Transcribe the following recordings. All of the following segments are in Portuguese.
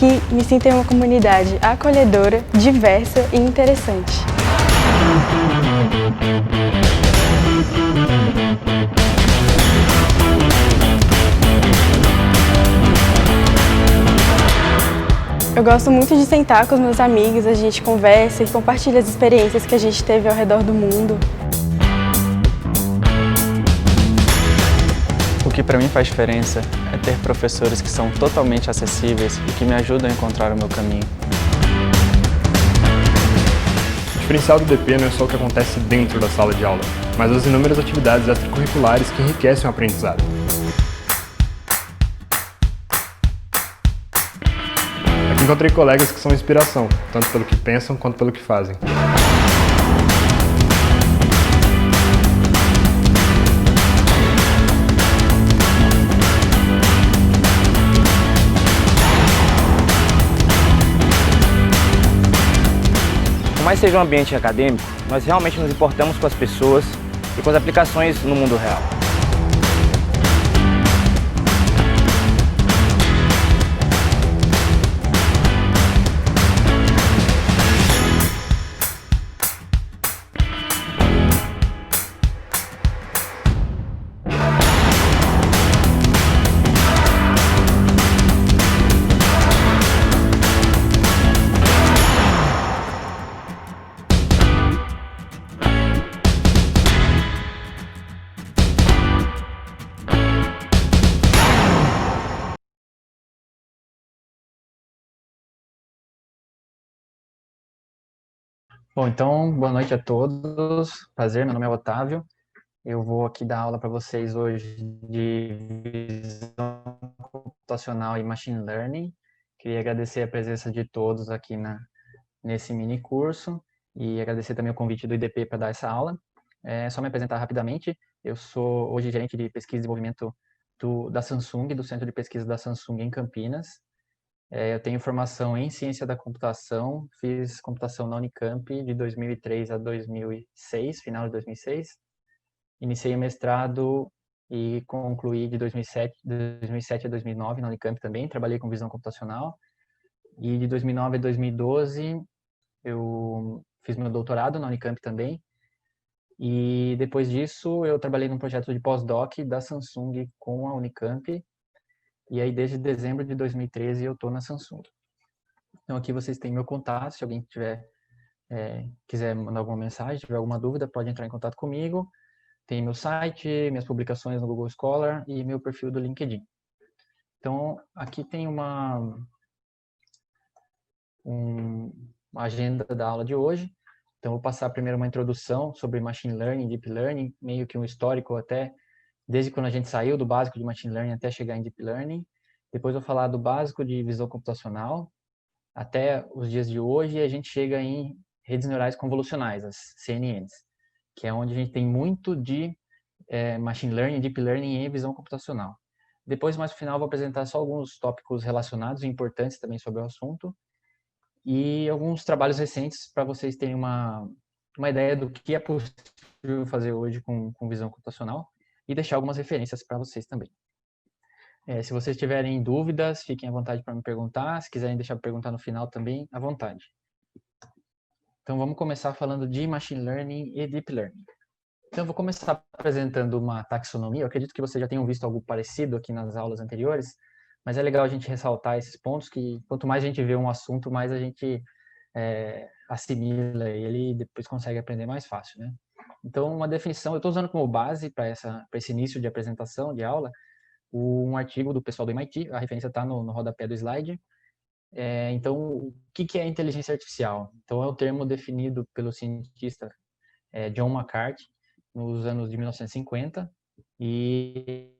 Aqui me sinto em uma comunidade acolhedora, diversa e interessante. Eu gosto muito de sentar com os meus amigos, a gente conversa e compartilha as experiências que a gente teve ao redor do mundo. O que para mim faz diferença é ter professores que são totalmente acessíveis e que me ajudam a encontrar o meu caminho. O diferencial do DP não é só o que acontece dentro da sala de aula, mas as inúmeras atividades extracurriculares que enriquecem o aprendizado. Aqui encontrei colegas que são inspiração, tanto pelo que pensam quanto pelo que fazem. Por mais seja um ambiente acadêmico, nós realmente nos importamos com as pessoas e com as aplicações no mundo real. Bom, então, boa noite a todos. Prazer, meu nome é Otávio. Eu vou aqui dar aula para vocês hoje de visão computacional e machine learning. Queria agradecer a presença de todos aqui nesse mini curso e agradecer também o convite do IDP para dar essa aula. Só me apresentar rapidamente. Eu sou hoje gerente de pesquisa e desenvolvimento da Samsung, do Centro de Pesquisa da Samsung em Campinas. Eu tenho formação em ciência da computação, fiz computação na Unicamp de 2003 a 2006, final de 2006. Iniciei o mestrado e concluí de 2007 a 2009 na Unicamp também, trabalhei com visão computacional. E de 2009 a 2012 eu fiz meu doutorado na Unicamp também. E depois disso eu trabalhei num projeto de pós-doc da Samsung com a Unicamp. E aí, desde dezembro de 2013, eu estou na Samsung. Então, aqui vocês têm meu contato. Se alguém quiser mandar alguma mensagem, tiver alguma dúvida, pode entrar em contato comigo. Tem meu site, minhas publicações no Google Scholar e meu perfil do LinkedIn. Então, aqui tem uma agenda da aula de hoje. Então, vou passar primeiro uma introdução sobre Machine Learning, Deep Learning, meio que um histórico até desde quando a gente saiu do básico de Machine Learning até chegar em Deep Learning. Depois vou falar do básico de visão computacional até os dias de hoje e a gente chega em redes neurais convolucionais, as CNNs, que é onde a gente tem muito de Machine Learning, Deep Learning e visão computacional. Depois, mais no final, vou apresentar só alguns tópicos relacionados e importantes também sobre o assunto e alguns trabalhos recentes para vocês terem uma ideia do que é possível fazer hoje com visão computacional e deixar algumas referências para vocês também. Se vocês tiverem dúvidas, fiquem à vontade para me perguntar. Se quiserem deixar perguntar no final também, à vontade. Então, vamos começar falando de Machine Learning e Deep Learning. Então, eu vou começar apresentando uma taxonomia. Eu acredito que vocês já tenham visto algo parecido aqui nas aulas anteriores, mas é legal a gente ressaltar esses pontos que quanto mais a gente vê um assunto, mais a gente assimila ele e depois consegue aprender mais fácil, né? Então, uma definição, eu estou usando como base para esse início de apresentação, de aula, um artigo do pessoal do MIT, a referência está no rodapé do slide. Então, o que é inteligência artificial? Então, é o termo definido pelo cientista John McCarthy nos anos de 1950 e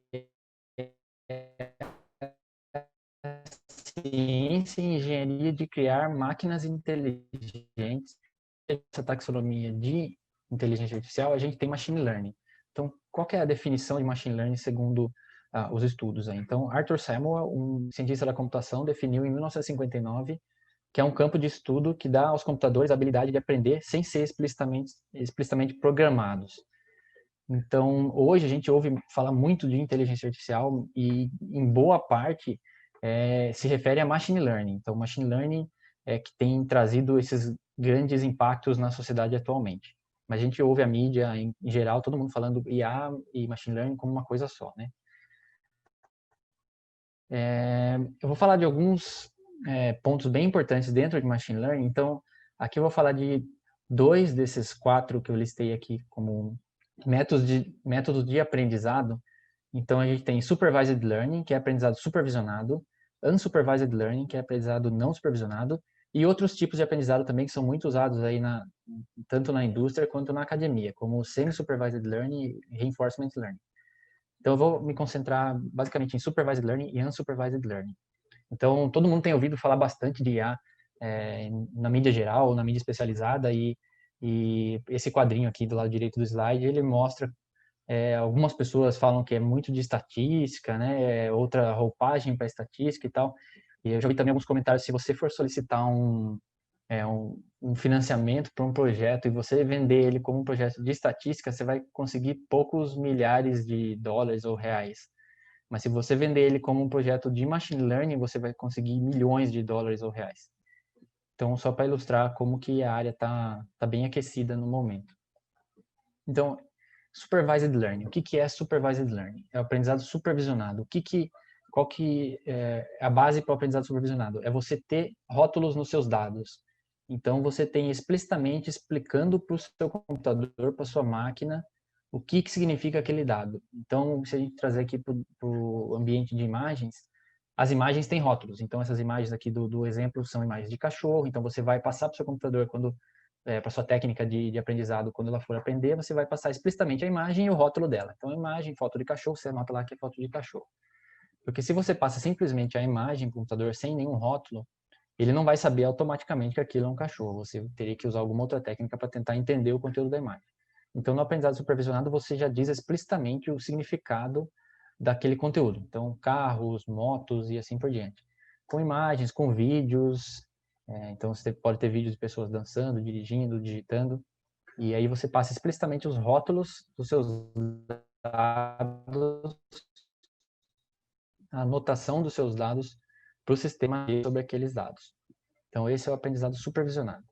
ciência e engenharia de criar máquinas inteligentes. Essa taxonomia de inteligência artificial, a gente tem machine learning. Então, qual que é a definição de machine learning segundo os estudos aí? Então, Arthur Samuel, um cientista da computação, definiu em 1959 que é um campo de estudo que dá aos computadores a habilidade de aprender sem ser explicitamente programados. Então, hoje a gente ouve falar muito de inteligência artificial e, em boa parte, se refere a machine learning. Então, machine learning é que tem trazido esses grandes impactos na sociedade atualmente. Mas a gente ouve a mídia, em geral, todo mundo falando IA e machine learning como uma coisa só, né? Eu vou falar de alguns pontos bem importantes dentro de machine learning. Então, aqui eu vou falar de 2 desses 4 que eu listei aqui como métodos de aprendizado. Então, a gente tem supervised learning, que é aprendizado supervisionado, unsupervised learning, que é aprendizado não supervisionado, e outros tipos de aprendizado também que são muito usados aí tanto na indústria quanto na academia, como semi-supervised learning e reinforcement learning. Então, eu vou me concentrar basicamente em supervised learning e unsupervised learning. Então, todo mundo tem ouvido falar bastante de IA na mídia geral, na mídia especializada, e esse quadrinho aqui do lado direito do slide, ele mostra, algumas pessoas falam que é muito de estatística, né, outra roupagem para estatística e tal, e eu já vi também alguns comentários, se você for solicitar um financiamento para um projeto e você vender ele como um projeto de estatística, você vai conseguir poucos milhares de dólares ou reais. Mas se você vender ele como um projeto de machine learning, você vai conseguir milhões de dólares ou reais. Então, só para ilustrar como que a área está bem aquecida no momento. Então, supervised learning. O que é supervised learning? É o aprendizado supervisionado. Qual que é a base para o aprendizado supervisionado? É você ter rótulos nos seus dados. Então, você tem explicitamente explicando para o seu computador, para a sua máquina, o que significa aquele dado. Então, se a gente trazer aqui para o ambiente de imagens, as imagens têm rótulos. Então, essas imagens aqui do exemplo são imagens de cachorro. Então, você vai passar para o seu computador, para sua técnica de aprendizado, quando ela for aprender, você vai passar explicitamente a imagem e o rótulo dela. Então, a imagem, foto de cachorro, você anota lá que é foto de cachorro. Porque se você passa simplesmente a imagem para o computador sem nenhum rótulo, ele não vai saber automaticamente que aquilo é um cachorro. Você teria que usar alguma outra técnica para tentar entender o conteúdo da imagem. Então, no aprendizado supervisionado, você já diz explicitamente o significado daquele conteúdo. Então, carros, motos e assim por diante. Com imagens, com vídeos. Então, você pode ter vídeos de pessoas dançando, dirigindo, digitando. E aí você passa explicitamente os rótulos dos seus dados, a anotação dos seus dados para o sistema sobre aqueles dados. Então, esse é o aprendizado supervisionado.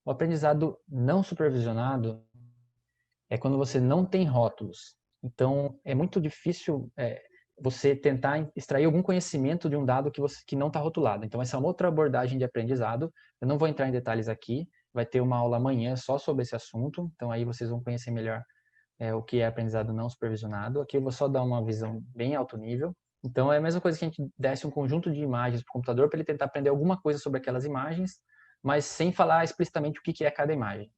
O aprendizado não supervisionado é quando você não tem rótulos. Então, é muito difícil você tentar extrair algum conhecimento de um dado que não está rotulado. Então, essa é uma outra abordagem de aprendizado. Eu não vou entrar em detalhes aqui. Vai ter uma aula amanhã só sobre esse assunto. Então, aí vocês vão conhecer melhor o que é aprendizado não supervisionado. Aqui eu vou só dar uma visão bem alto nível. Então, é a mesma coisa que a gente desse um conjunto de imagens para o computador para ele tentar aprender alguma coisa sobre aquelas imagens, mas sem falar explicitamente o que é cada imagem.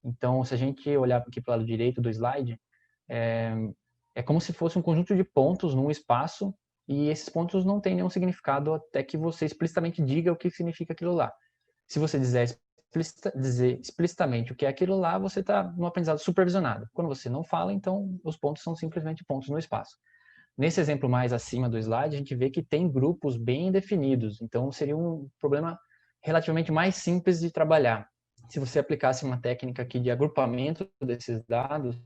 Então, se a gente olhar aqui para o lado direito do slide, é como se fosse um conjunto de pontos num espaço e esses pontos não têm nenhum significado até que você explicitamente diga o que significa aquilo lá. Se você dizer explicitamente o que é aquilo lá, você está no aprendizado supervisionado. Quando você não fala, então os pontos são simplesmente pontos no espaço. Nesse exemplo mais acima do slide, a gente vê que tem grupos bem definidos, então seria um problema relativamente mais simples de trabalhar. Se você aplicasse uma técnica aqui de agrupamento desses dados,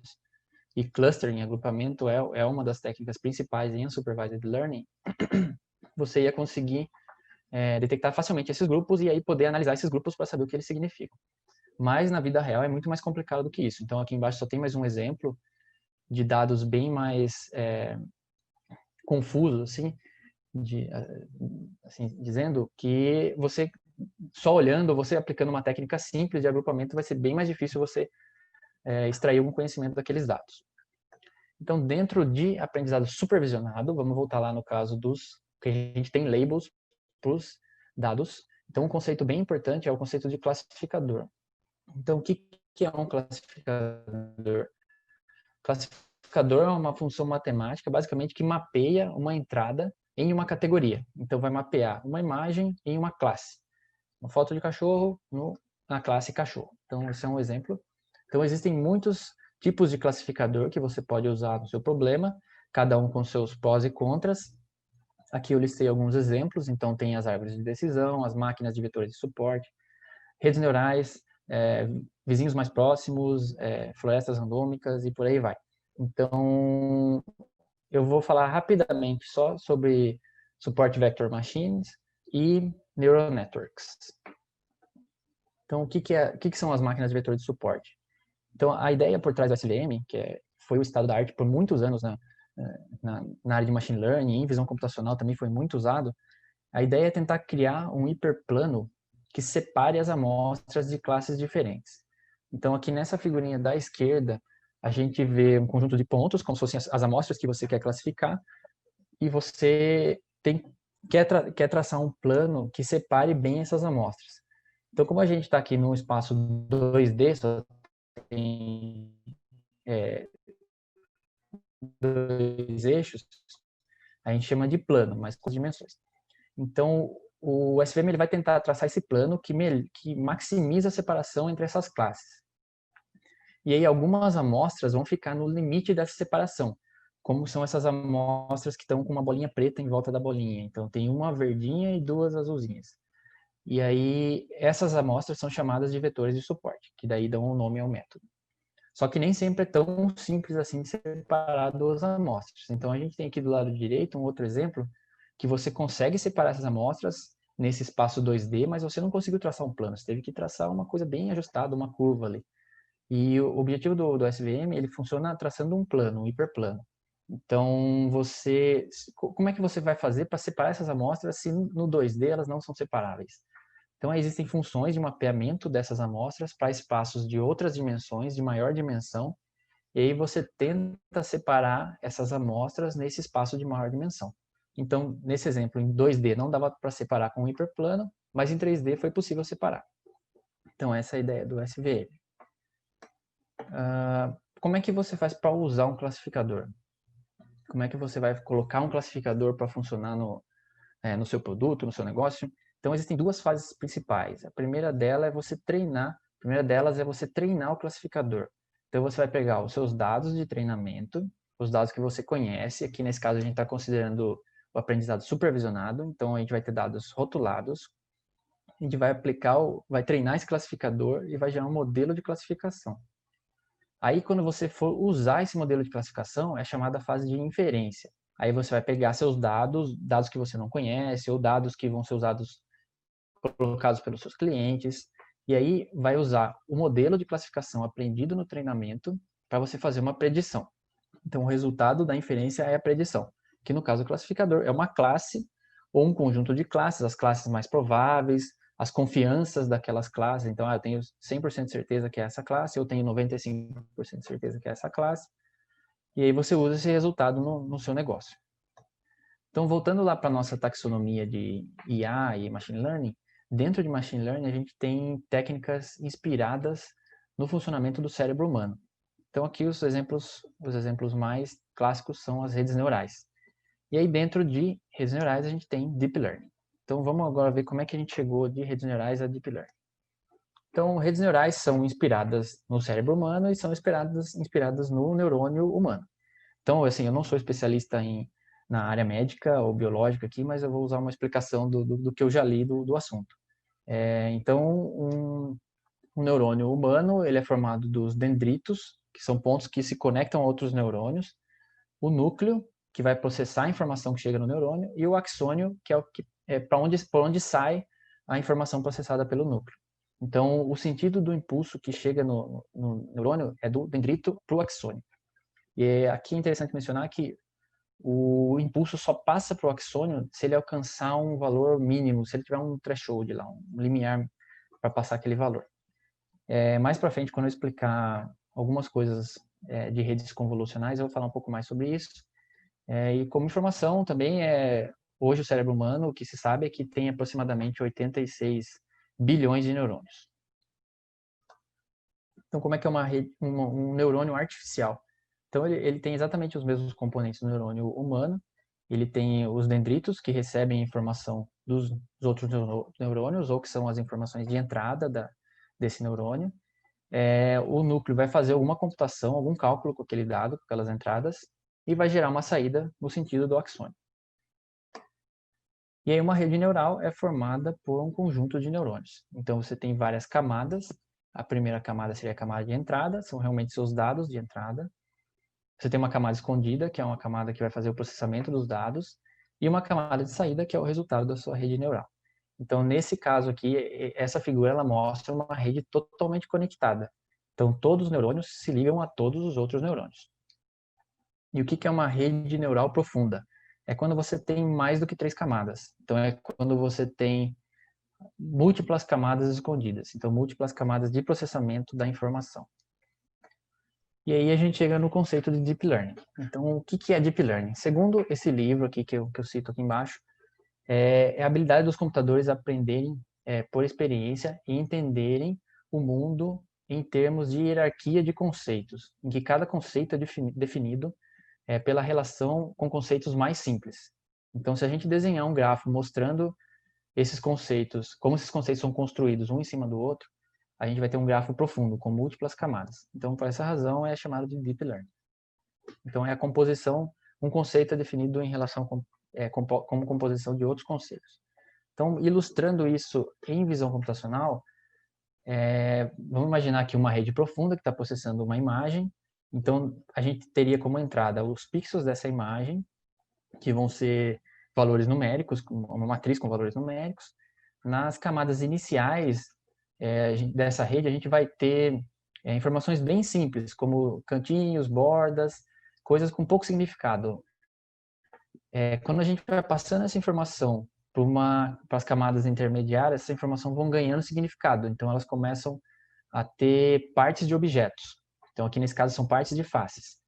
e clustering, agrupamento é uma das técnicas principais em unsupervised learning, você ia conseguir detectar facilmente esses grupos e aí poder analisar esses grupos para saber o que eles significam. Mas na vida real é muito mais complicado do que isso. Então aqui embaixo só tem mais um exemplo de dados bem mais confusos, assim, dizendo que você, só olhando, você aplicando uma técnica simples de agrupamento, vai ser bem mais difícil você extrair algum conhecimento daqueles dados. Então, dentro de aprendizado supervisionado, vamos voltar lá no caso que a gente tem labels para os dados. Então, um conceito bem importante é o conceito de classificador. Então, o que é um classificador? Classificador é uma função matemática, basicamente, que mapeia uma entrada em uma categoria. Então, vai mapear uma imagem em uma classe. Uma foto de cachorro na classe cachorro. Então, esse é um exemplo. Então, existem muitos tipos de classificador que você pode usar no seu problema, cada um com seus prós e contras. Aqui eu listei alguns exemplos. Então, tem as árvores de decisão, as máquinas de vetores de suporte, redes neurais, vizinhos mais próximos, florestas randômicas e por aí vai. Então, eu vou falar rapidamente só sobre Support Vector Machines e Neural Networks. Então, o que são as máquinas de vetor de suporte? Então, a ideia por trás do SVM, foi o estado da arte por muitos anos na área de Machine Learning, em visão computacional também foi muito usado, a ideia é tentar criar um hiperplano que separe as amostras de classes diferentes. Então, aqui nessa figurinha da esquerda, a gente vê um conjunto de pontos, como se fossem as amostras que você quer classificar, e você quer traçar um plano que separe bem essas amostras. Então, como a gente está aqui num espaço 2D, só tem dois eixos, a gente chama de plano, mas com as dimensões. Então, o SVM ele vai tentar traçar esse plano que maximiza a separação entre essas classes. E aí algumas amostras vão ficar no limite dessa separação, como são essas amostras que estão com uma bolinha preta em volta da bolinha. Então, tem uma verdinha e duas azulzinhas. E aí, essas amostras são chamadas de vetores de suporte, que daí dão o nome ao método. Só que nem sempre é tão simples assim de separar duas amostras. Então, a gente tem aqui do lado direito um outro exemplo que você consegue separar essas amostras nesse espaço 2D, mas você não conseguiu traçar um plano. Você teve que traçar uma coisa bem ajustada, uma curva ali. E o objetivo do SVM, ele funciona traçando um plano, um hiperplano. Então, como é que você vai fazer para separar essas amostras se no 2D elas não são separáveis? Então, existem funções de mapeamento dessas amostras para espaços de outras dimensões, de maior dimensão, e aí você tenta separar essas amostras nesse espaço de maior dimensão. Então, nesse exemplo, em 2D não dava para separar com um hiperplano, mas em 3D foi possível separar. Então, essa é a ideia do SVM. Como é que você faz para usar um classificador? Como é que você vai colocar um classificador para funcionar no seu produto, no seu negócio? Então, existem duas fases principais. A primeira delas é você treinar o classificador. Então, você vai pegar os seus dados de treinamento, os dados que você conhece. Aqui, nesse caso, a gente está considerando o aprendizado supervisionado. Então, a gente vai ter dados rotulados. A gente vai treinar esse classificador e vai gerar um modelo de classificação. Aí, quando você for usar esse modelo de classificação, é chamada fase de inferência. Aí você vai pegar seus dados que você não conhece, ou dados que vão ser colocados pelos seus clientes, e aí vai usar o modelo de classificação aprendido no treinamento para você fazer uma predição. Então, o resultado da inferência é a predição, que no caso o classificador é uma classe ou um conjunto de classes, as classes mais prováveis, as confianças daquelas classes. Então, eu tenho 100% de certeza que é essa classe, eu tenho 95% de certeza que é essa classe, e aí você usa esse resultado no seu negócio. Então, voltando lá para a nossa taxonomia de IA e Machine Learning, dentro de Machine Learning a gente tem técnicas inspiradas no funcionamento do cérebro humano. Então, aqui os exemplos mais clássicos são as redes neurais. E aí, dentro de redes neurais, a gente tem Deep Learning. Então, vamos agora ver como é que a gente chegou de redes neurais a Deep Learning. Então, redes neurais são inspiradas no cérebro humano e são inspiradas no neurônio humano. Então, assim, eu não sou especialista na área médica ou biológica aqui, mas eu vou usar uma explicação do que eu já li do assunto. Então, um neurônio humano, ele é formado dos dendritos, que são pontos que se conectam a outros neurônios, o núcleo, que vai processar a informação que chega no neurônio, e o axônio, que é por onde sai a informação processada pelo núcleo. Então, o sentido do impulso que chega no neurônio é do dendrito para o axônio. E aqui é interessante mencionar que o impulso só passa para o axônio se ele alcançar um valor mínimo, se ele tiver um threshold lá, um limiar para passar aquele valor. Mais para frente, quando eu explicar algumas coisas de redes convolucionais, eu vou falar um pouco mais sobre isso. E como informação também, hoje o cérebro humano, o que se sabe é que tem aproximadamente 86 bilhões de neurônios. Então, como é que é um neurônio artificial? Então, ele tem exatamente os mesmos componentes do neurônio humano. Ele tem os dendritos, que recebem informação dos outros neurônios, ou que são as informações de entrada desse neurônio. O núcleo vai fazer alguma computação, algum cálculo com aquele dado, com aquelas entradas, e vai gerar uma saída no sentido do axônio. E aí uma rede neural é formada por um conjunto de neurônios. Então, você tem várias camadas. A primeira camada seria a camada de entrada, são realmente seus dados de entrada. Você tem uma camada escondida, que é uma camada que vai fazer o processamento dos dados. e uma camada de saída, que é o resultado da sua rede neural. Então, nesse caso aqui, essa figura ela mostra uma rede totalmente conectada. Então, todos os neurônios se ligam a todos os outros neurônios. E o que é uma rede neural profunda? É quando você tem mais do que 3 camadas. Então, é quando você tem múltiplas camadas escondidas. Então, múltiplas camadas de processamento da informação. E aí a gente chega no conceito de Deep Learning. Então, o que é Deep Learning? Segundo esse livro aqui que eu cito aqui embaixo, é a habilidade dos computadores aprenderem por experiência e entenderem o mundo em termos de hierarquia de conceitos, em que cada conceito é definido pela relação com conceitos mais simples. Então, se a gente desenhar um grafo mostrando esses conceitos, como esses conceitos são construídos um em cima do outro, a gente vai ter um grafo profundo, com múltiplas camadas. Então, por essa razão, é chamado de Deep Learning. Então, é a composição, um conceito é definido em relação como composição de outros conceitos. Então, ilustrando isso em visão computacional, vamos imaginar aqui uma rede profunda que está processando uma imagem. Então, a gente teria como entrada os pixels dessa imagem, que vão ser valores numéricos, uma matriz com valores numéricos. Nas camadas iniciais dessa rede, a gente vai ter informações bem simples, como cantinhos, bordas, coisas com pouco significado. Quando a gente vai passando essa informação para as camadas intermediárias, essa informação vão ganhando significado. Então, elas começam a ter partes de objetos. Então, aqui nesse caso, são partes de faces.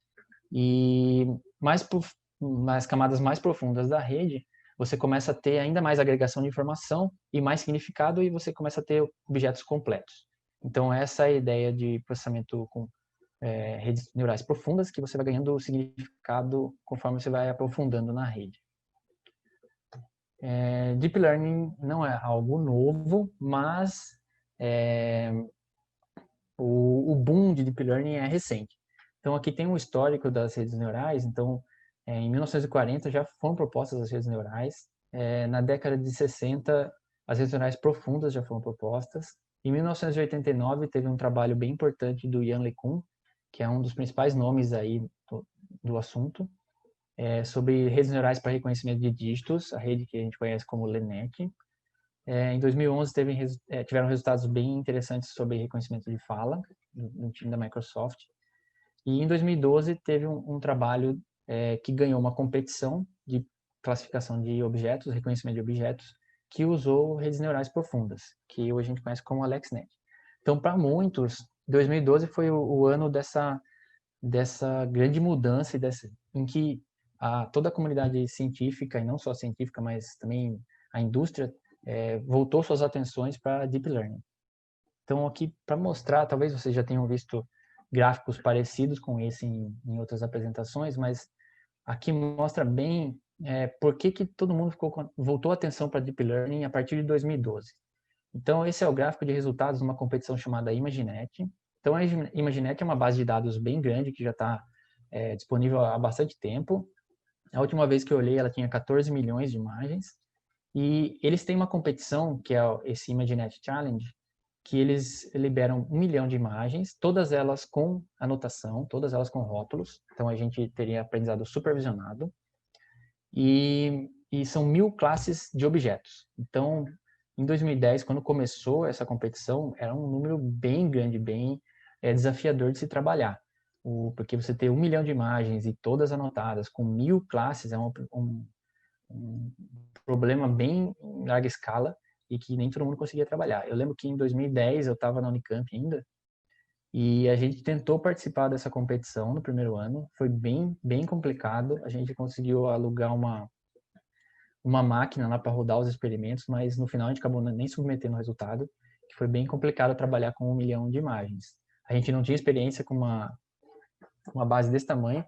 E nas camadas mais profundas da rede, você começa a ter ainda mais agregação de informação e mais significado, e você começa a ter objetos completos. Então, essa é a ideia de processamento com redes neurais profundas, que você vai ganhando significado conforme você vai aprofundando na rede. Deep Learning não é algo novo, mas o boom de Deep Learning é recente. Então, aqui tem um histórico das redes neurais. Então, em 1940 já foram propostas as redes neurais. Na década de 60, as redes neurais profundas já foram propostas. Em 1989, teve um trabalho bem importante do Yann LeCun, que é um dos principais nomes aí do assunto, sobre redes neurais para reconhecimento de dígitos, a rede que a gente conhece como LeNet. Em 2011, tiveram resultados bem interessantes sobre reconhecimento de fala, no time da Microsoft. E em 2012, teve um trabalho que ganhou uma competição de classificação de objetos, reconhecimento de objetos, que usou redes neurais profundas, que hoje a gente conhece como AlexNet. Então, para muitos, 2012 foi o ano dessa grande mudança em que toda a comunidade científica, e não só científica, mas também a indústria, voltou suas atenções para Deep Learning. Então, aqui, para mostrar, talvez vocês já tenham visto gráficos parecidos com esse em outras apresentações, mas aqui mostra bem por que todo mundo voltou a atenção para Deep Learning a partir de 2012. Então, esse é o gráfico de resultados de uma competição chamada ImageNet. Então, a ImageNet é uma base de dados bem grande que já está disponível há bastante tempo. A última vez que eu olhei, ela tinha 14 milhões de imagens. E eles têm uma competição, que é esse ImageNet Challenge, que eles liberam 1 milhão de imagens, todas elas com anotação, todas elas com rótulos. Então, a gente teria aprendizado supervisionado. E são 1000 classes de objetos. Então, em 2010, quando começou essa competição, era um número bem grande, bem desafiador de se trabalhar. Porque você ter 1 milhão de imagens e todas anotadas com 1000 classes é um problema bem em larga escala e que nem todo mundo conseguia trabalhar. Eu lembro que em 2010 eu estava na Unicamp ainda e a gente tentou participar dessa competição no primeiro ano. Foi bem, bem complicado. A gente conseguiu alugar uma máquina lá para rodar os experimentos, mas no final a gente acabou nem submetendo o resultado, que foi bem complicado trabalhar com 1 milhão de imagens. A gente não tinha experiência com uma base desse tamanho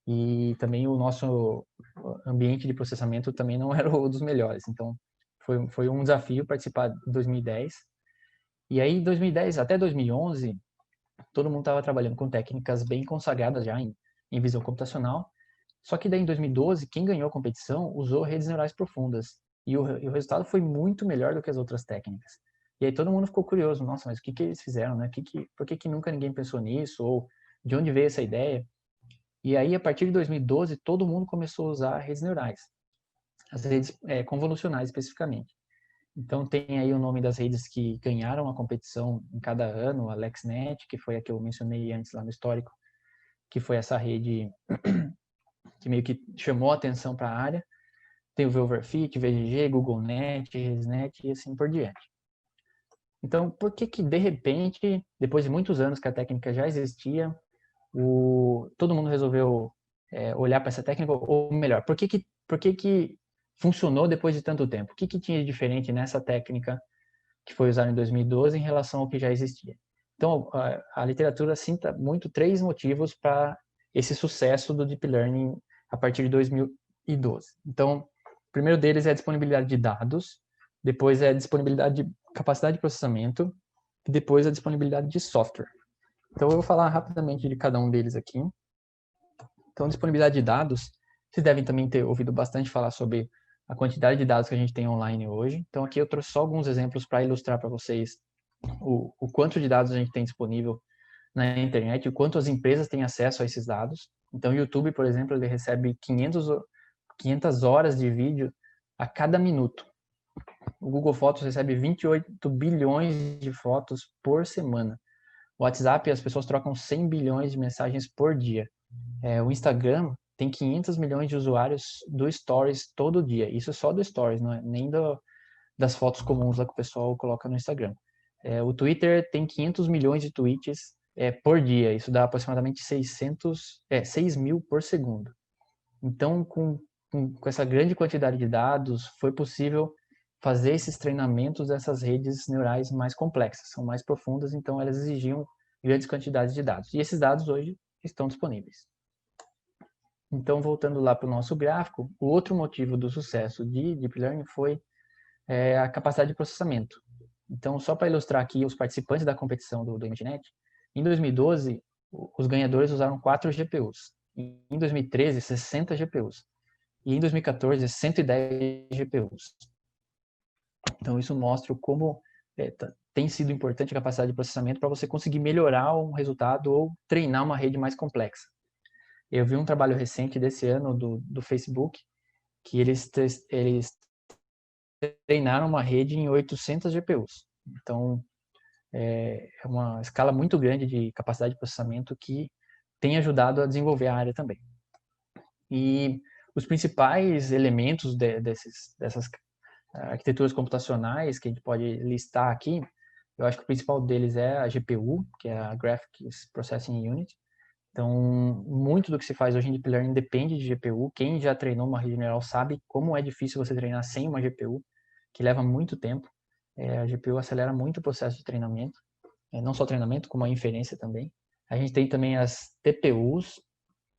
e também o nosso ambiente de processamento também não era o dos melhores. Então, foi um desafio participar em 2010. E aí, 2010 até 2011, todo mundo estava trabalhando com técnicas bem consagradas já em visão computacional. Só que daí, em 2012, quem ganhou a competição usou redes neurais profundas. E o resultado foi muito melhor do que as outras técnicas. E aí todo mundo ficou curioso. Nossa, mas o que eles fizeram, né? Por que nunca ninguém pensou nisso? Ou de onde veio essa ideia? E aí, a partir de 2012, todo mundo começou a usar redes neurais. as redes convolucionais especificamente. Então, tem aí o nome das redes que ganharam a competição em cada ano, a LexNet, que foi a que eu mencionei antes lá no histórico, que foi essa rede que meio que chamou a atenção para a área. Tem o Velverfit, VGG, GoogleNet, ResNet e assim por diante. Então, por que que, de repente, depois de muitos anos que a técnica já existia, todo mundo resolveu olhar para essa técnica, ou melhor, por que que funcionou depois de tanto tempo? O que que tinha de diferente nessa técnica que foi usada em 2012 em relação ao que já existia? Então, a literatura cita muito 3 motivos para esse sucesso do Deep Learning a partir de 2012. Então, o primeiro deles é a disponibilidade de dados, depois é a disponibilidade de capacidade de processamento, e depois a disponibilidade de software. Então, eu vou falar rapidamente de cada um deles aqui. Então, disponibilidade de dados, vocês devem também ter ouvido bastante falar sobre a quantidade de dados que a gente tem online hoje. Então, aqui eu trouxe só alguns exemplos para ilustrar para vocês o quanto de dados a gente tem disponível na internet, o quanto as empresas têm acesso a esses dados. Então, o YouTube, por exemplo, ele recebe 500 horas de vídeo a cada minuto. O Google Fotos recebe 28 bilhões de fotos por semana. O WhatsApp, as pessoas trocam 100 bilhões de mensagens por dia. O Instagram tem 500 milhões de usuários do Stories todo dia. Isso é só do Stories, não é nem das fotos comuns lá que o pessoal coloca no Instagram. O Twitter tem 500 milhões de tweets por dia. Isso dá aproximadamente 6 mil por segundo. Então, com essa grande quantidade de dados, foi possível fazer esses treinamentos dessas redes neurais mais complexas, são mais profundas, então elas exigiam grandes quantidades de dados. E esses dados hoje estão disponíveis. Então, voltando lá para o nosso gráfico, o outro motivo do sucesso de Deep Learning foi a capacidade de processamento. Então, só para ilustrar aqui os participantes da competição do ImageNet, em 2012, os ganhadores usaram 4 GPUs. Em 2013, 60 GPUs. E em 2014, 110 GPUs. Então, isso mostra como tem sido importante a capacidade de processamento para você conseguir melhorar um resultado ou treinar uma rede mais complexa. Eu vi um trabalho recente desse ano do Facebook, que eles treinaram uma rede em 800 GPUs. Então, é uma escala muito grande de capacidade de processamento que tem ajudado a desenvolver a área também. E os principais elementos dessas arquiteturas computacionais que a gente pode listar aqui, eu acho que o principal deles é a GPU, que é a Graphics Processing Unit. Então, muito do que se faz hoje em Deep Learning depende de GPU. Quem já treinou uma rede neural sabe como é difícil você treinar sem uma GPU, que leva muito tempo. A GPU acelera muito o processo de treinamento, não só treinamento, como a inferência também. A gente tem também as TPUs,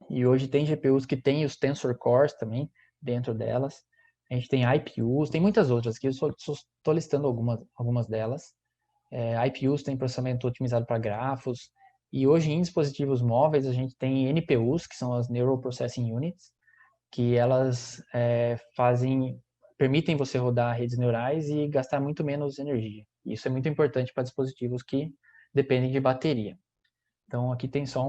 e hoje tem GPUs que têm os Tensor Cores também dentro delas. A gente tem IPUs, tem muitas outras aqui, eu só estou listando algumas delas. IPUs tem processamento otimizado para grafos, e hoje em dispositivos móveis a gente tem NPUs, que são as Neural Processing Units, que elas permitem você rodar redes neurais e gastar muito menos energia. Isso é muito importante para dispositivos que dependem de bateria. Então aqui tem só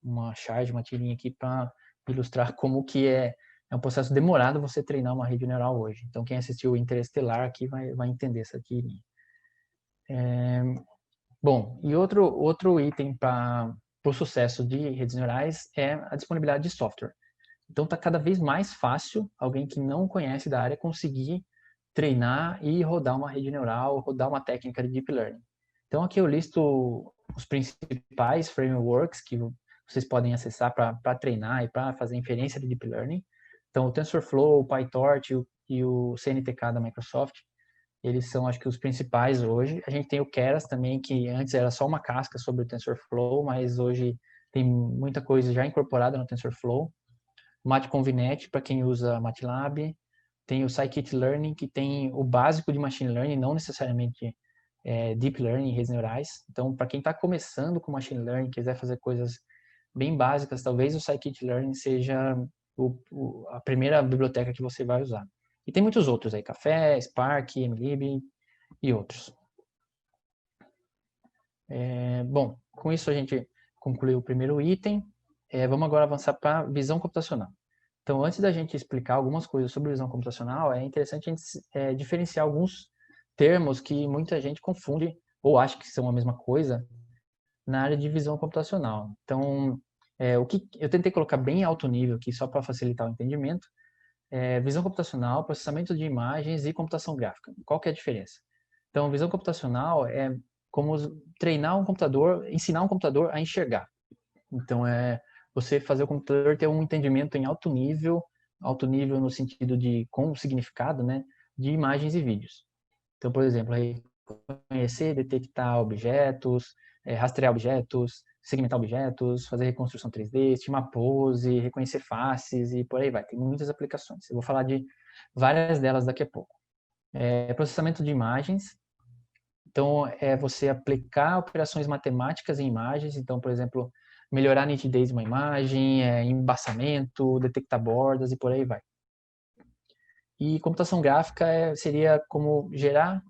uma charge, uma tirinha aqui para ilustrar como que é um processo demorado você treinar uma rede neural hoje. Então quem assistiu o Interestelar aqui vai entender essa tirinha. Bom, e outro item para o sucesso de redes neurais é a disponibilidade de software. Então está cada vez mais fácil alguém que não conhece da área conseguir treinar e rodar uma rede neural, rodar uma técnica de Deep Learning. Então aqui eu listo os principais frameworks que vocês podem acessar para treinar e para fazer inferência de Deep Learning. Então o TensorFlow, o PyTorch e o CNTK da Microsoft, eles são, acho que, os principais hoje. A gente tem o Keras também, que antes era só uma casca sobre o TensorFlow, mas hoje tem muita coisa já incorporada no TensorFlow. O MATConvNet, para quem usa MATLAB. Tem o Scikit-Learning, que tem o básico de Machine Learning, não necessariamente Deep Learning, redes neurais. Então, para quem está começando com Machine Learning, quiser fazer coisas bem básicas, talvez o Scikit-Learning seja a primeira biblioteca que você vai usar. E tem muitos outros aí, Café, Spark, MLib e outros. Bom, com isso a gente concluiu o primeiro item. Vamos agora avançar para a visão computacional. Então, antes da gente explicar algumas coisas sobre visão computacional, é interessante a gente diferenciar alguns termos que muita gente confunde ou acha que são a mesma coisa na área de visão computacional. Então, o que eu tentei colocar bem alto nível aqui, só para facilitar o entendimento, visão computacional, processamento de imagens e computação gráfica. Qual que é a diferença? Então, visão computacional é como treinar um computador, ensinar um computador a enxergar. Então, você fazer o computador ter um entendimento em alto nível no sentido de com significado, né, de imagens e vídeos. Então, por exemplo, reconhecer, detectar objetos, rastrear objetos, segmentar objetos, fazer reconstrução 3D, estimar pose, reconhecer faces e por aí vai. Tem muitas aplicações. Eu vou falar de várias delas daqui a pouco. Processamento de imagens. Então, é você aplicar operações matemáticas em imagens. Então, por exemplo, melhorar a nitidez de uma imagem, embaçamento, detectar bordas e por aí vai. E computação gráfica seria como gerar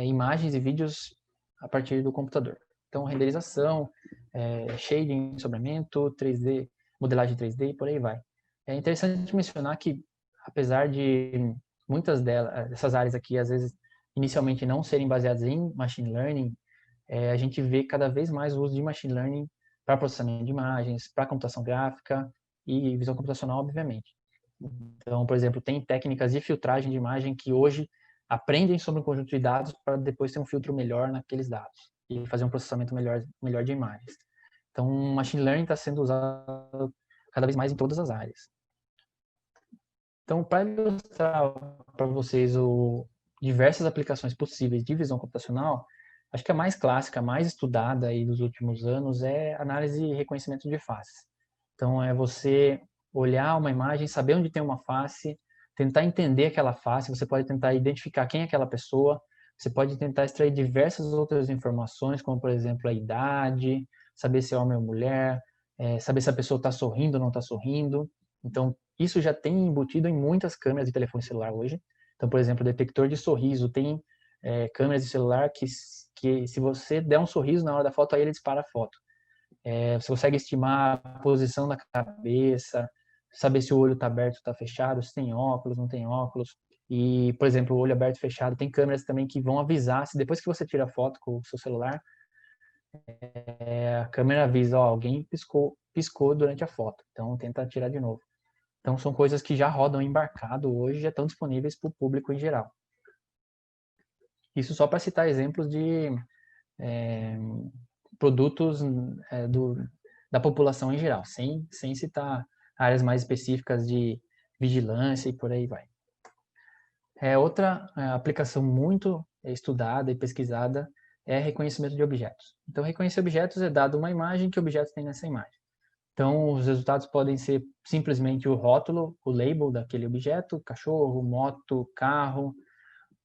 imagens e vídeos a partir do computador. Então, renderização, shading, sombreamento, 3D, modelagem 3D e por aí vai. É interessante mencionar que, apesar de muitas dessas áreas aqui, às vezes, inicialmente não serem baseadas em machine learning, a gente vê cada vez mais o uso de machine learning para processamento de imagens, para computação gráfica e visão computacional, obviamente. Então, por exemplo, tem técnicas de filtragem de imagem que hoje aprendem sobre um conjunto de dados para depois ter um filtro melhor naqueles dados e fazer um processamento melhor de imagens. Então, machine learning está sendo usado cada vez mais em todas as áreas. Então, para ilustrar para vocês diversas aplicações possíveis de visão computacional, acho que a mais clássica, a mais estudada aí dos últimos anos é análise e reconhecimento de faces. Então, é você olhar uma imagem, saber onde tem uma face, tentar entender aquela face, você pode tentar identificar quem é aquela pessoa, você pode tentar extrair diversas outras informações, como, por exemplo, a idade, saber se é homem ou mulher, saber se a pessoa está sorrindo ou não está sorrindo. Então, isso já tem embutido em muitas câmeras de telefone celular hoje. Então, por exemplo, o detector de sorriso tem câmeras de celular que se você der um sorriso na hora da foto, aí ele dispara a foto. Você consegue estimar a posição da cabeça, saber se o olho está aberto ou está fechado, se tem óculos, não tem óculos. E, por exemplo, o olho aberto e fechado, tem câmeras também que vão avisar, se depois que você tira a foto com o seu celular, a câmera avisa, alguém piscou durante a foto, então tenta tirar de novo. Então, são coisas que já rodam embarcado hoje e já estão disponíveis para o público em geral. Isso só para citar exemplos de produtos da população em geral, sem citar áreas mais específicas de vigilância e por aí vai. Outra aplicação muito estudada e pesquisada é reconhecimento de objetos. Então, reconhecer objetos é dado uma imagem, que objetos tem nessa imagem. Então, os resultados podem ser simplesmente o rótulo, o label daquele objeto, cachorro, moto, carro,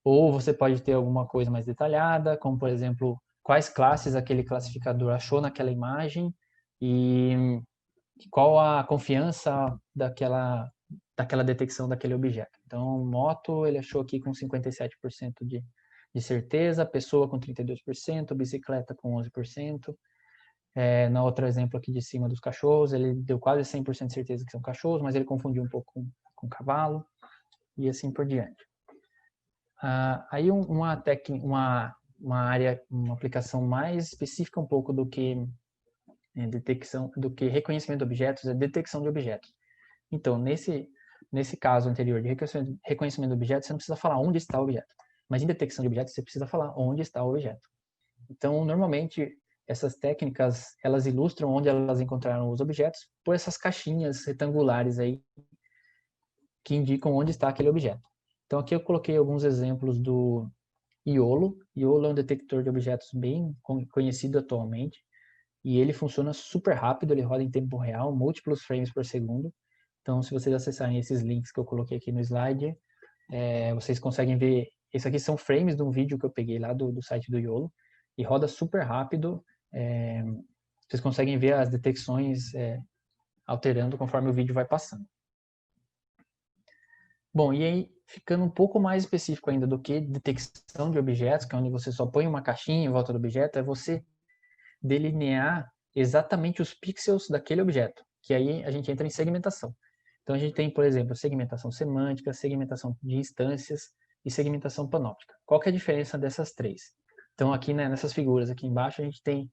ou você pode ter alguma coisa mais detalhada, como, por exemplo, quais classes aquele classificador achou naquela imagem e qual a confiança daquela detecção daquele objeto. Então, moto, ele achou aqui com 57% de certeza, pessoa com 32%, bicicleta com 11%. No outro exemplo aqui de cima dos cachorros, ele deu quase 100% de certeza que são cachorros, mas ele confundiu um pouco com cavalo e assim por diante. Aí uma aplicação mais específica um pouco do que reconhecimento de objetos é detecção de objetos. Então, nesse caso anterior de reconhecimento de objetos, você não precisa falar onde está o objeto, mas em detecção de objetos você precisa falar onde está o objeto. Então, normalmente, essas técnicas, elas ilustram onde elas encontraram os objetos por essas caixinhas retangulares aí que indicam onde está aquele objeto. Então, aqui eu coloquei alguns exemplos do YOLO. YOLO é um detector de objetos bem conhecido atualmente e ele funciona super rápido, ele roda em tempo real, múltiplos frames por segundo. Então, se vocês acessarem esses links que eu coloquei aqui no slide, vocês conseguem ver. Esses aqui são frames de um vídeo que eu peguei lá do site do YOLO e roda super rápido. Vocês conseguem ver as detecções alterando conforme o vídeo vai passando. Bom, e aí, ficando um pouco mais específico ainda do que detecção de objetos, que é onde você só põe uma caixinha em volta do objeto, é você delinear exatamente os pixels daquele objeto, que aí a gente entra em segmentação. Então, a gente tem, por exemplo, segmentação semântica, segmentação de instâncias e segmentação panóptica. Qual que é a diferença dessas três? Então, aqui, né, nessas figuras aqui embaixo, a gente tem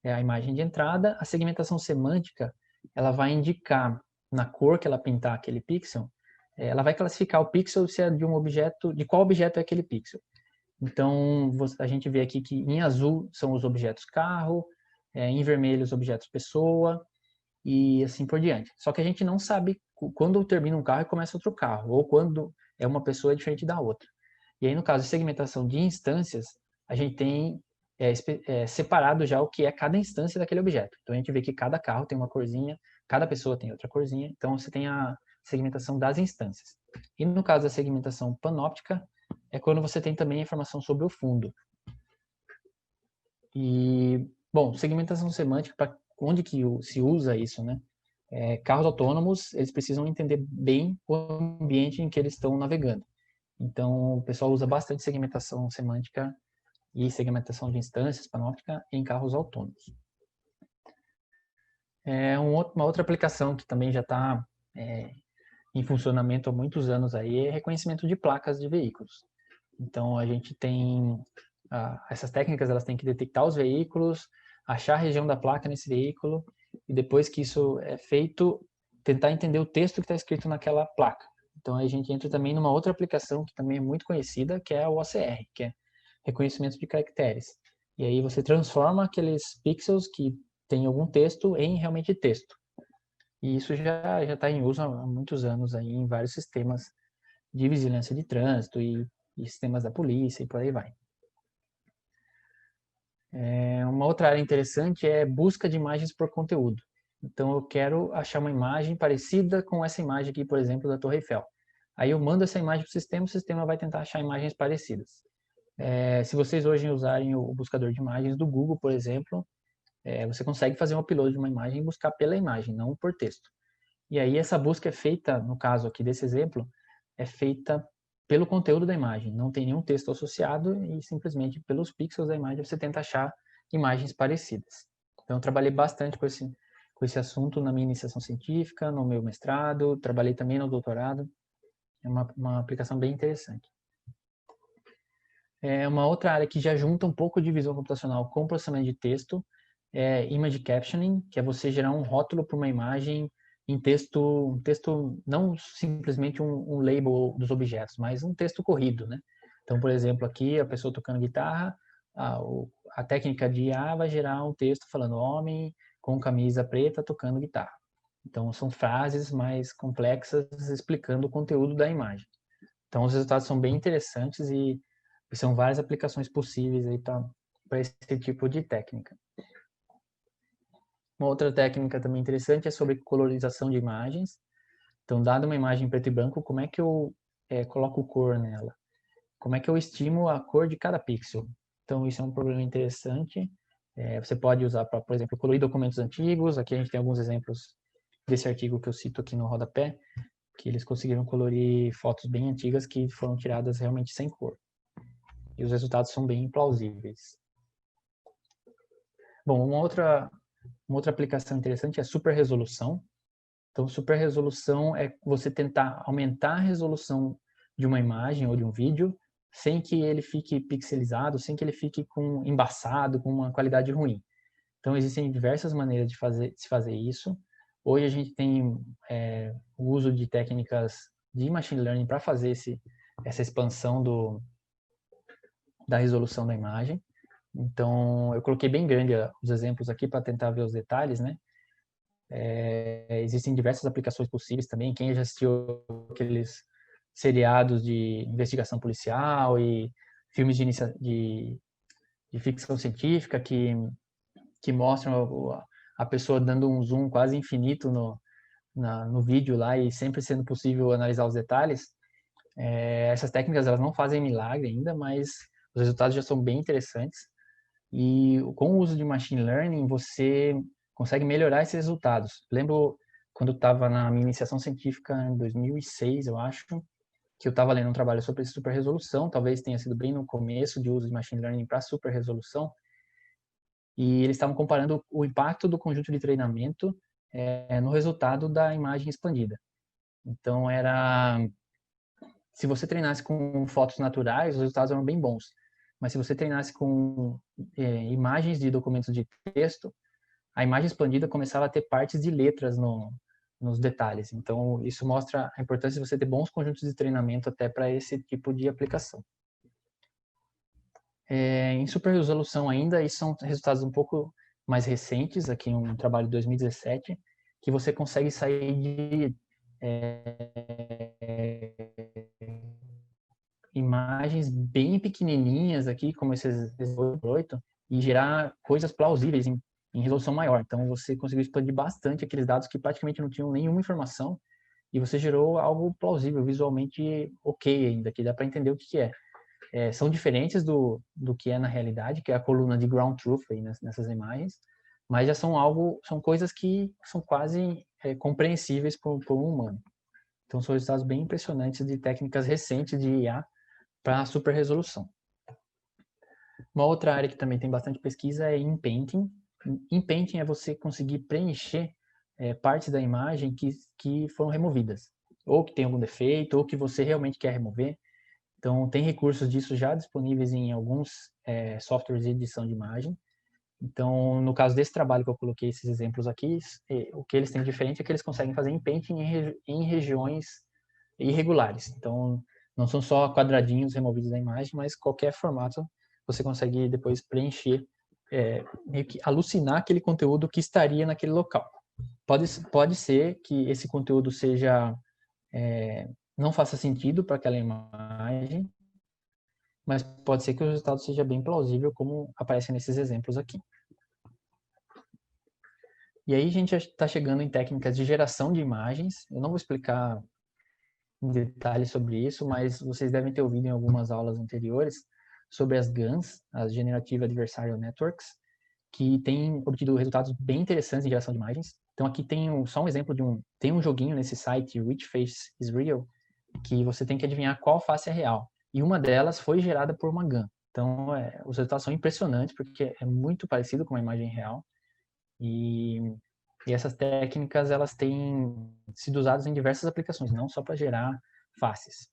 a imagem de entrada. A segmentação semântica, ela vai indicar na cor que ela pintar aquele pixel, ela vai classificar o pixel se é de um objeto, de qual objeto é aquele pixel. Então, a gente vê aqui que em azul são os objetos carro, em vermelho os objetos pessoa, e assim por diante. Só que a gente não sabe quando termina um carro e começa outro carro, ou quando é uma pessoa diferente da outra. E aí, no caso de segmentação de instâncias, a gente tem separado já o que é cada instância daquele objeto. Então, a gente vê que cada carro tem uma corzinha, cada pessoa tem outra corzinha, então você tem a segmentação das instâncias. E no caso da segmentação panóptica, é quando você tem também a informação sobre o fundo. E, bom, segmentação semântica, para onde que se usa isso, né? Carros autônomos, eles precisam entender bem o ambiente em que eles estão navegando. Então, o pessoal usa bastante segmentação semântica e segmentação de instâncias panóptica em carros autônomos. Uma outra aplicação que também já está em funcionamento há muitos anos aí é reconhecimento de placas de veículos. Então, a gente tem essas técnicas, elas têm que detectar os veículos, achar a região da placa nesse veículo e depois que isso é feito, tentar entender o texto que está escrito naquela placa. Então, a gente entra também numa outra aplicação que também é muito conhecida, que é o OCR, que é reconhecimento de caracteres. E aí você transforma aqueles pixels que tem algum texto em realmente texto. E isso já está em uso há muitos anos aí em vários sistemas de vigilância de trânsito e sistemas da polícia e por aí vai. Uma outra área interessante é busca de imagens por conteúdo. Então, eu quero achar uma imagem parecida com essa imagem aqui, por exemplo, da Torre Eiffel. Aí eu mando essa imagem para o sistema vai tentar achar imagens parecidas. Se vocês hoje usarem o buscador de imagens do Google, por exemplo, você consegue fazer um upload de uma imagem e buscar pela imagem, não por texto. E aí essa busca é feita, no caso aqui desse exemplo, é feita pelo conteúdo da imagem. Não tem nenhum texto associado e simplesmente pelos pixels da imagem você tenta achar imagens parecidas. Então eu trabalhei bastante com esse assunto na minha iniciação científica, no meu mestrado, trabalhei também no doutorado. É uma aplicação bem interessante. Uma outra área que já junta um pouco de visão computacional com processamento de texto é image captioning, que é você gerar um rótulo para uma imagem em texto, não simplesmente um label dos objetos, mas um texto corrido, né? Então, por exemplo, aqui a pessoa tocando guitarra, a técnica de IA vai gerar um texto falando homem com camisa preta tocando guitarra. Então, são frases mais complexas explicando o conteúdo da imagem. Então, os resultados são bem interessantes e são várias aplicações possíveis aí para esse tipo de técnica. Uma outra técnica também interessante é sobre colorização de imagens. Então, dada uma imagem preto e branco, como é que eu coloco cor nela? Como é que eu estimo a cor de cada pixel? Então, isso é um problema interessante. Você pode usar para, por exemplo, colorir documentos antigos. Aqui a gente tem alguns exemplos desse artigo que eu cito aqui no rodapé, que eles conseguiram colorir fotos bem antigas que foram tiradas realmente sem cor. E os resultados são bem plausíveis. Bom, uma outra aplicação interessante é a super resolução. Então, super resolução é você tentar aumentar a resolução de uma imagem ou de um vídeo sem que ele fique pixelizado, sem que ele fique embaçado, com uma qualidade ruim. Então, existem diversas maneiras de se fazer isso. Hoje a gente tem o uso de técnicas de machine learning para fazer essa expansão da resolução da imagem. Então, eu coloquei bem grande os exemplos aqui para tentar ver os detalhes, né? Existem diversas aplicações possíveis também. Quem já assistiu aqueles seriados de investigação policial e filmes de ficção científica que mostram a pessoa dando um zoom quase infinito no vídeo lá e sempre sendo possível analisar os detalhes, essas técnicas elas não fazem milagre ainda, mas os resultados já são bem interessantes. E com o uso de machine learning, você consegue melhorar esses resultados. Lembro quando eu estava na minha iniciação científica em 2006, eu acho, que eu estava lendo um trabalho sobre super resolução, talvez tenha sido bem no começo de uso de machine learning para super resolução, e eles estavam comparando o impacto do conjunto de treinamento no resultado da imagem expandida. Então, se você treinasse com fotos naturais, os resultados eram bem bons. Mas se você treinasse com imagens de documentos de texto, a imagem expandida começava a ter partes de letras nos detalhes. Então, isso mostra a importância de você ter bons conjuntos de treinamento até para esse tipo de aplicação. Em super resolução ainda, isso são resultados um pouco mais recentes, aqui um trabalho de 2017, que você consegue sair de imagens bem pequenininhas aqui, como esses 8, e gerar coisas plausíveis em resolução maior. Então, você conseguiu expandir bastante aqueles dados que praticamente não tinham nenhuma informação, e você gerou algo plausível, visualmente ok ainda, que dá para entender o que é. São diferentes do que é na realidade, que é a coluna de ground truth aí nessas imagens, mas já são coisas que são quase compreensíveis por um humano. Então, são resultados bem impressionantes de técnicas recentes de IA para super resolução. Uma outra área que também tem bastante pesquisa é em painting. Em painting é você conseguir preencher partes da imagem que foram removidas, ou que tem algum defeito, ou que você realmente quer remover. Então, tem recursos disso já disponíveis em alguns softwares de edição de imagem. Então, no caso desse trabalho que eu coloquei esses exemplos aqui, o que eles têm de diferente é que eles conseguem fazer em painting em regiões irregulares. Então, não são só quadradinhos removidos da imagem, mas qualquer formato você consegue depois preencher, meio que alucinar aquele conteúdo que estaria naquele local. Pode ser que esse conteúdo não faça sentido para aquela imagem, mas pode ser que o resultado seja bem plausível, como aparece nesses exemplos aqui. E aí a gente está chegando em técnicas de geração de imagens. Eu não vou explicar em detalhes sobre isso, mas vocês devem ter ouvido em algumas aulas anteriores sobre as GANs, as Generative Adversarial Networks, que têm obtido resultados bem interessantes em geração de imagens. Então aqui tem só um exemplo tem um joguinho nesse site, Which Face is Real, que você tem que adivinhar qual face é real. E uma delas foi gerada por uma GAN. Então os resultados são impressionantes, porque é muito parecido com uma imagem real. E essas técnicas, elas têm sido usadas em diversas aplicações, não só para gerar faces.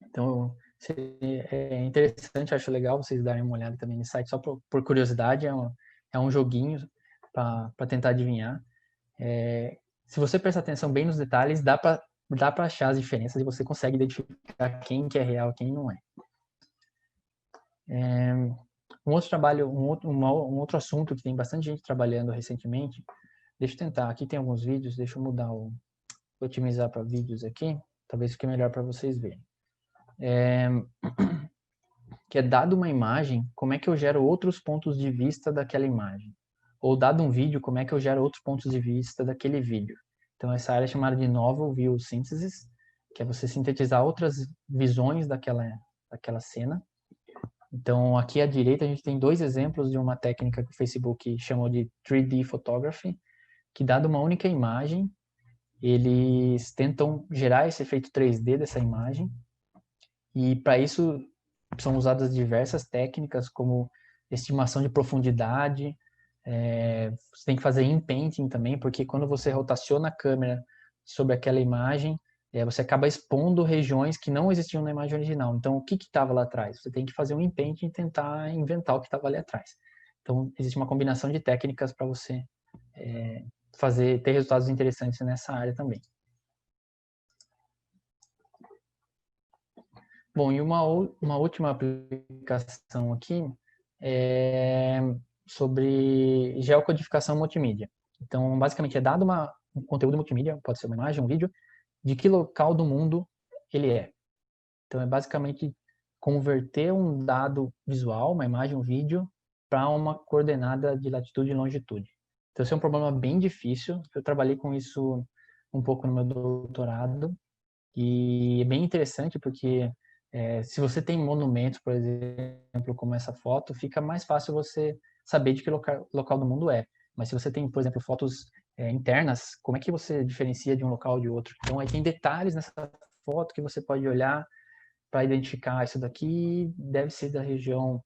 Então, é interessante, acho legal vocês darem uma olhada também nesse site, só por curiosidade, é um joguinho para tentar adivinhar. Se você prestar atenção bem nos detalhes, dá para achar as diferenças e você consegue identificar quem que é real e quem não é. Um outro trabalho, um outro assunto que tem bastante gente trabalhando recentemente, deixa eu tentar, aqui tem alguns vídeos, deixa eu otimizar para vídeos aqui, talvez fique melhor para vocês verem. Que é dado uma imagem, como é que eu gero outros pontos de vista daquela imagem? Ou dado um vídeo, como é que eu gero outros pontos de vista daquele vídeo? Então essa área é chamada de Novel View Synthesis, que é você sintetizar outras visões daquela cena. Então aqui à direita a gente tem 2 exemplos de uma técnica que o Facebook chamou de 3D Photography, que dado uma única imagem, eles tentam gerar esse efeito 3D dessa imagem, e para isso são usadas diversas técnicas, como estimação de profundidade, você tem que fazer in-painting também, porque quando você rotaciona a câmera sobre aquela imagem, você acaba expondo regiões que não existiam na imagem original. Então, o que estava lá atrás? Você tem que fazer um in-painting e tentar inventar o que estava ali atrás. Então, existe uma combinação de técnicas para você ter resultados interessantes nessa área também. Bom, e uma última aplicação aqui é sobre geocodificação multimídia. Então, basicamente, é dado um conteúdo multimídia, pode ser uma imagem, um vídeo, de que local do mundo ele é. Então, é basicamente converter um dado visual, uma imagem, um vídeo, para uma coordenada de latitude e longitude. Então, esse é um problema bem difícil. Eu trabalhei com isso um pouco no meu doutorado, e é bem interessante porque se você tem monumentos, por exemplo, como essa foto, fica mais fácil você saber de que local do mundo é. Mas se você tem, por exemplo, fotos internas, como é que você diferencia de um local de outro? Então, aí tem detalhes nessa foto que você pode olhar para identificar isso daqui, deve ser da região,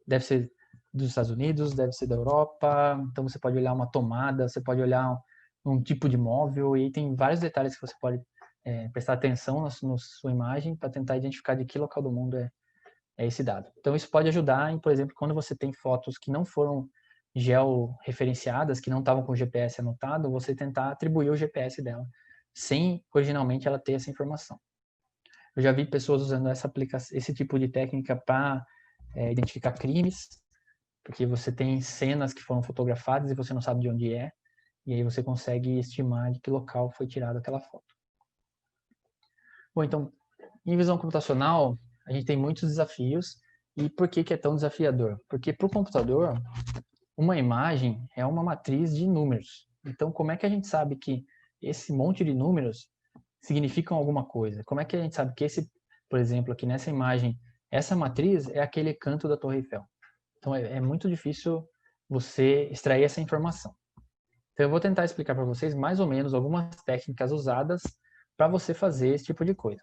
deve ser dos Estados Unidos, deve ser da Europa. Então, você pode olhar uma tomada, você pode olhar um tipo de móvel, e aí tem vários detalhes que você pode prestar atenção na sua imagem para tentar identificar de que local do mundo é esse dado. Então, isso pode ajudar em, por exemplo, quando você tem fotos que não foram georreferenciadas, que não estavam com o GPS anotado, você tentar atribuir o GPS dela, sem originalmente ela ter essa informação. Eu já vi pessoas usando esse tipo de técnica para identificar crimes, porque você tem cenas que foram fotografadas e você não sabe de onde é, e aí você consegue estimar de que local foi tirada aquela foto. Bom, então, em visão computacional, a gente tem muitos desafios. E por que é tão desafiador? Porque para o computador, uma imagem é uma matriz de números. Então, como é que a gente sabe que esse monte de números significam alguma coisa? Como é que a gente sabe que por exemplo, aqui nessa imagem, essa matriz é aquele canto da Torre Eiffel? Então, é muito difícil você extrair essa informação. Então, eu vou tentar explicar para vocês mais ou menos algumas técnicas usadas para você fazer esse tipo de coisa.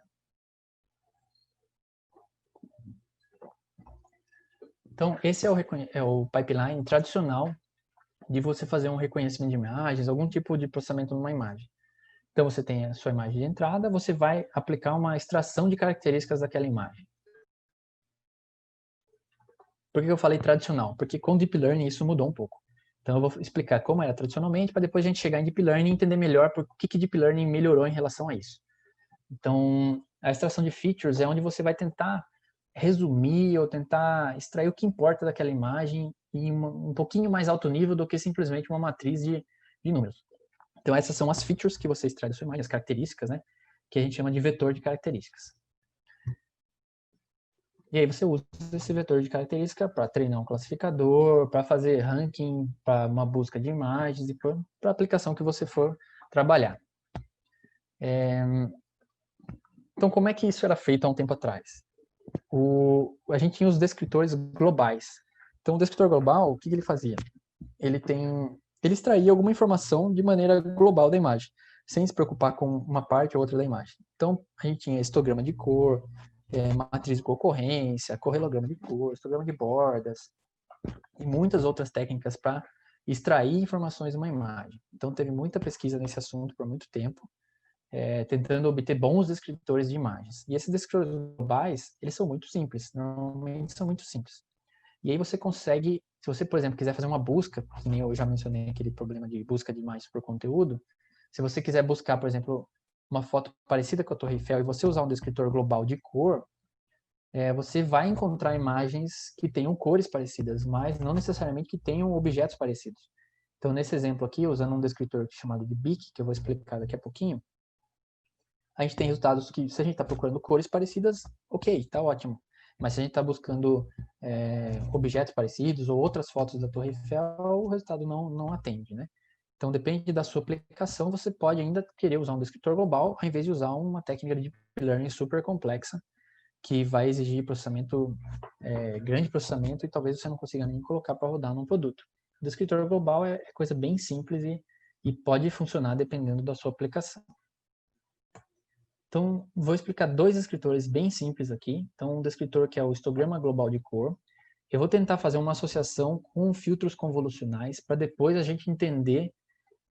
Então, esse é o pipeline tradicional de você fazer um reconhecimento de imagens, algum tipo de processamento numa imagem. Então, você tem a sua imagem de entrada, você vai aplicar uma extração de características daquela imagem. Por que eu falei tradicional? Porque com Deep Learning isso mudou um pouco. Então, eu vou explicar como era tradicionalmente, para depois a gente chegar em Deep Learning e entender melhor por que Deep Learning melhorou em relação a isso. Então, a extração de features é onde você vai tentar resumir ou tentar extrair o que importa daquela imagem em um pouquinho mais alto nível do que simplesmente uma matriz de números. Então, essas são as features que você extrai da sua imagem, as características, né? Que a gente chama de vetor de características. E aí você usa esse vetor de característica para treinar um classificador, para fazer ranking, para uma busca de imagens e para a aplicação que você for trabalhar. Então, como é que isso era feito há um tempo atrás? A gente tinha os descritores globais. Então, o descritor global, o que ele fazia? Ele extraía alguma informação de maneira global da imagem, sem se preocupar com uma parte ou outra da imagem. Então, a gente tinha histograma de cor, matriz de concorrência, correlograma de cor, histograma de bordas, e muitas outras técnicas para extrair informações de uma imagem. Então, teve muita pesquisa nesse assunto por muito tempo, tentando obter bons descritores de imagens. E esses descritores globais, eles são muito simples, normalmente são muito simples. E aí você consegue, se você, por exemplo, quiser fazer uma busca, que nem eu já mencionei aquele problema de busca de imagens por conteúdo, se você quiser buscar, por exemplo, uma foto parecida com a Torre Eiffel e você usar um descritor global de cor, você vai encontrar imagens que tenham cores parecidas, mas não necessariamente que tenham objetos parecidos. Então, nesse exemplo aqui, usando um descritor chamado de BIC, que eu vou explicar daqui a pouquinho, a gente tem resultados que, se a gente está procurando cores parecidas, ok, está ótimo. Mas se a gente está buscando objetos parecidos ou outras fotos da Torre Eiffel, o resultado não atende, né? Então, depende da sua aplicação, você pode ainda querer usar um descritor global, ao invés de usar uma técnica de Deep Learning super complexa, que vai exigir processamento, grande processamento, e talvez você não consiga nem colocar para rodar num produto. O descritor global é coisa bem simples e pode funcionar dependendo da sua aplicação. Então, vou explicar dois descritores bem simples aqui. Então, um descritor que é o histograma global de cor. Eu vou tentar fazer uma associação com filtros convolucionais para depois a gente entender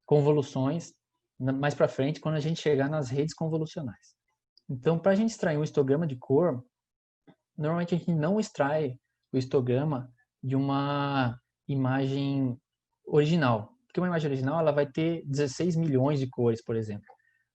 convoluções mais para frente quando a gente chegar nas redes convolucionais. Então, para a gente extrair um histograma de cor, normalmente a gente não extrai o histograma de uma imagem original. Porque uma imagem original ela vai ter 16 milhões de cores, por exemplo.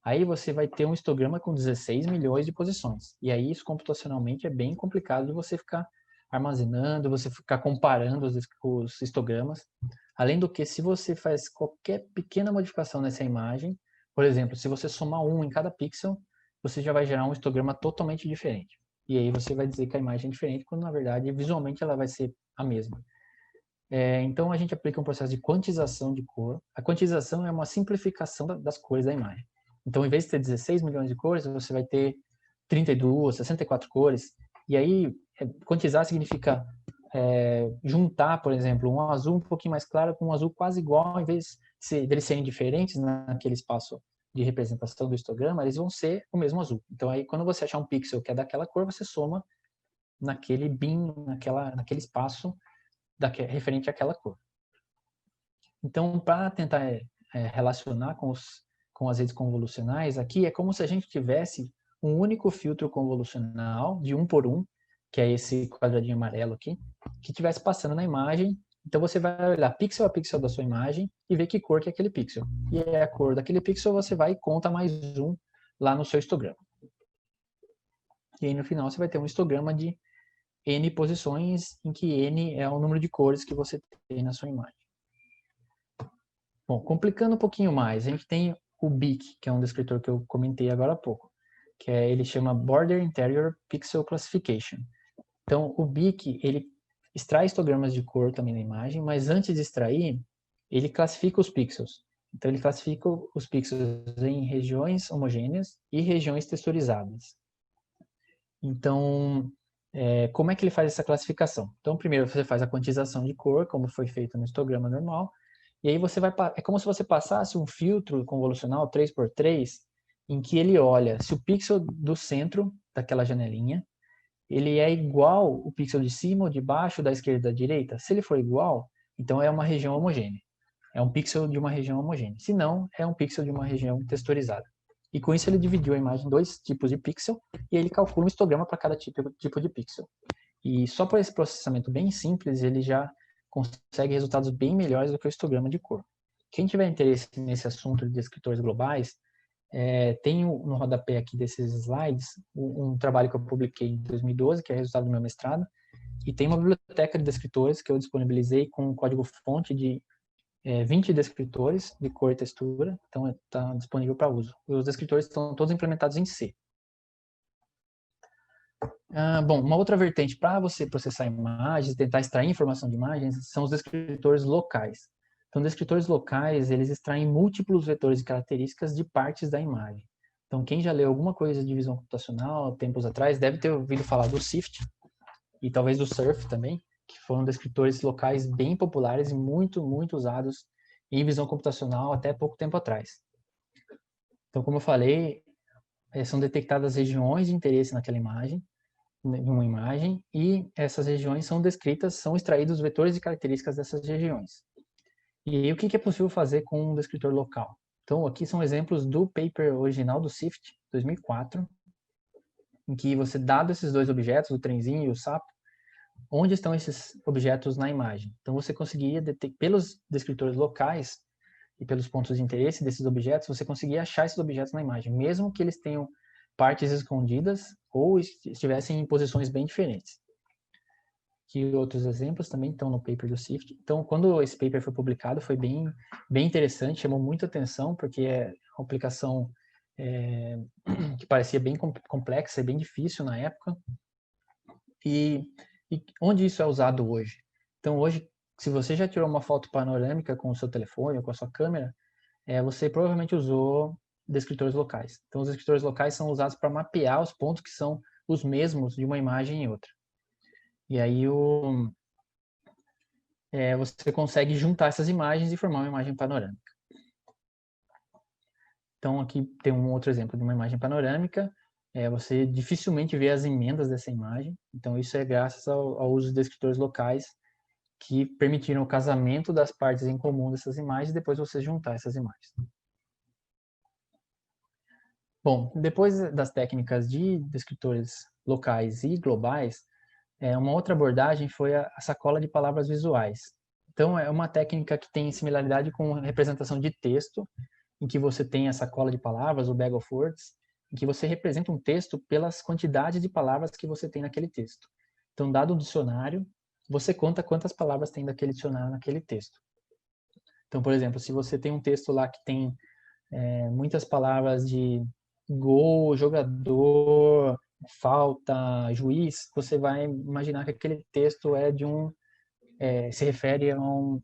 Aí você vai ter um histograma com 16 milhões de posições. E aí isso computacionalmente é bem complicado de você ficar armazenando, você ficar comparando os histogramas. Além do que, se você faz qualquer pequena modificação nessa imagem, por exemplo, se você somar 1 em cada pixel, você já vai gerar um histograma totalmente diferente. E aí você vai dizer que a imagem é diferente, quando na verdade visualmente ela vai ser a mesma. Então a gente aplica um processo de quantização de cor. A quantização é uma simplificação das cores da imagem. Então, em vez de ter 16 milhões de cores, você vai ter 32, 64 cores. E aí, quantizar significa juntar, por exemplo, um azul um pouquinho mais claro com um azul quase igual, ao invés deles serem diferentes naquele espaço de representação do histograma, eles vão ser o mesmo azul. Então, aí, quando você achar um pixel que é daquela cor, você soma naquele bin, naquele espaço referente àquela cor. Então, para tentar relacionar com com as redes convolucionais, aqui é como se a gente tivesse um único filtro convolucional de 1 por 1, que é esse quadradinho amarelo aqui, que estivesse passando na imagem. Então você vai olhar pixel a pixel da sua imagem e ver que cor que é aquele pixel. E é a cor daquele pixel, você vai e conta mais um lá no seu histograma. E aí no final você vai ter um histograma de N posições, em que N é o número de cores que você tem na sua imagem. Bom, complicando um pouquinho mais, a gente tem o BIC, que é um descritor que eu comentei agora há pouco, que ele chama Border Interior Pixel Classification. Então, o BIC, ele extrai histogramas de cor também na imagem, mas antes de extrair, ele classifica os pixels. Então, ele classifica os pixels em regiões homogêneas e regiões texturizadas. Então, como é que ele faz essa classificação? Então, primeiro você faz a quantização de cor, como foi feito no histograma normal, e aí você vai, é como se você passasse um filtro convolucional 3x3, em que ele olha se o pixel do centro daquela janelinha, ele é igual o pixel de cima ou de baixo, da esquerda ou da direita. Se ele for igual, então é uma região homogênea. É um pixel de uma região homogênea. Se não, é um pixel de uma região texturizada. E com isso ele dividiu a imagem em 2 tipos de pixel e ele calcula um histograma para cada tipo de pixel. E só por esse processamento bem simples, ele já consegue resultados bem melhores do que o histograma de cor. Quem tiver interesse nesse assunto de descritores globais, tem no rodapé aqui desses slides um trabalho que eu publiquei em 2012, que é resultado do meu mestrado, e tem uma biblioteca de descritores que eu disponibilizei com um código-fonte de 20 descritores de cor e textura, então está disponível para uso. Os descritores estão todos implementados em C. Bom, uma outra vertente para você processar imagens, tentar extrair informação de imagens, são os descritores locais. Então, descritores locais, eles extraem múltiplos vetores e características de partes da imagem. Então, quem já leu alguma coisa de visão computacional, tempos atrás, deve ter ouvido falar do SIFT, e talvez do SURF também, que foram descritores locais bem populares e muito, muito usados em visão computacional até pouco tempo atrás. Então, como eu falei, são detectadas regiões de interesse naquela imagem, em uma imagem, e essas regiões são descritas, são extraídos vetores e características dessas regiões. E aí, o que é possível fazer com um descritor local? Então, aqui são exemplos do paper original do SIFT, 2004, em que você, dado esses dois objetos, o trenzinho e o sapo, onde estão esses objetos na imagem? Então, você conseguia, pelos descritores locais e pelos pontos de interesse desses objetos, você conseguia achar esses objetos na imagem, mesmo que eles tenham partes escondidas ou estivessem em posições bem diferentes. Que outros exemplos também estão no paper do SIFT. Então, quando esse paper foi publicado, foi bem interessante, chamou muita atenção, porque é uma aplicação que parecia bem complexa e bem difícil na época. E onde isso é usado hoje? Então, hoje, se você já tirou uma foto panorâmica com o seu telefone ou com a sua câmera, você provavelmente usou descritores locais. Então, os descritores locais são usados para mapear os pontos que são os mesmos de uma imagem em outra. E aí você consegue juntar essas imagens e formar uma imagem panorâmica. Então, aqui tem um outro exemplo de uma imagem panorâmica. Você dificilmente vê as emendas dessa imagem. Então, isso é graças ao uso de descritores locais que permitiram o casamento das partes em comum dessas imagens e depois você juntar essas imagens. Bom, depois das técnicas de descritores locais e globais, uma outra abordagem foi a sacola de palavras visuais. Então, é uma técnica que tem similaridade com a representação de texto, em que você tem a sacola de palavras, o bag of words, em que você representa um texto pelas quantidades de palavras que você tem naquele texto. Então, dado um dicionário, você conta quantas palavras tem daquele dicionário naquele texto. Então, por exemplo, se você tem um texto lá que tem muitas palavras de gol, jogador, falta, juiz, você vai imaginar que aquele texto se refere a um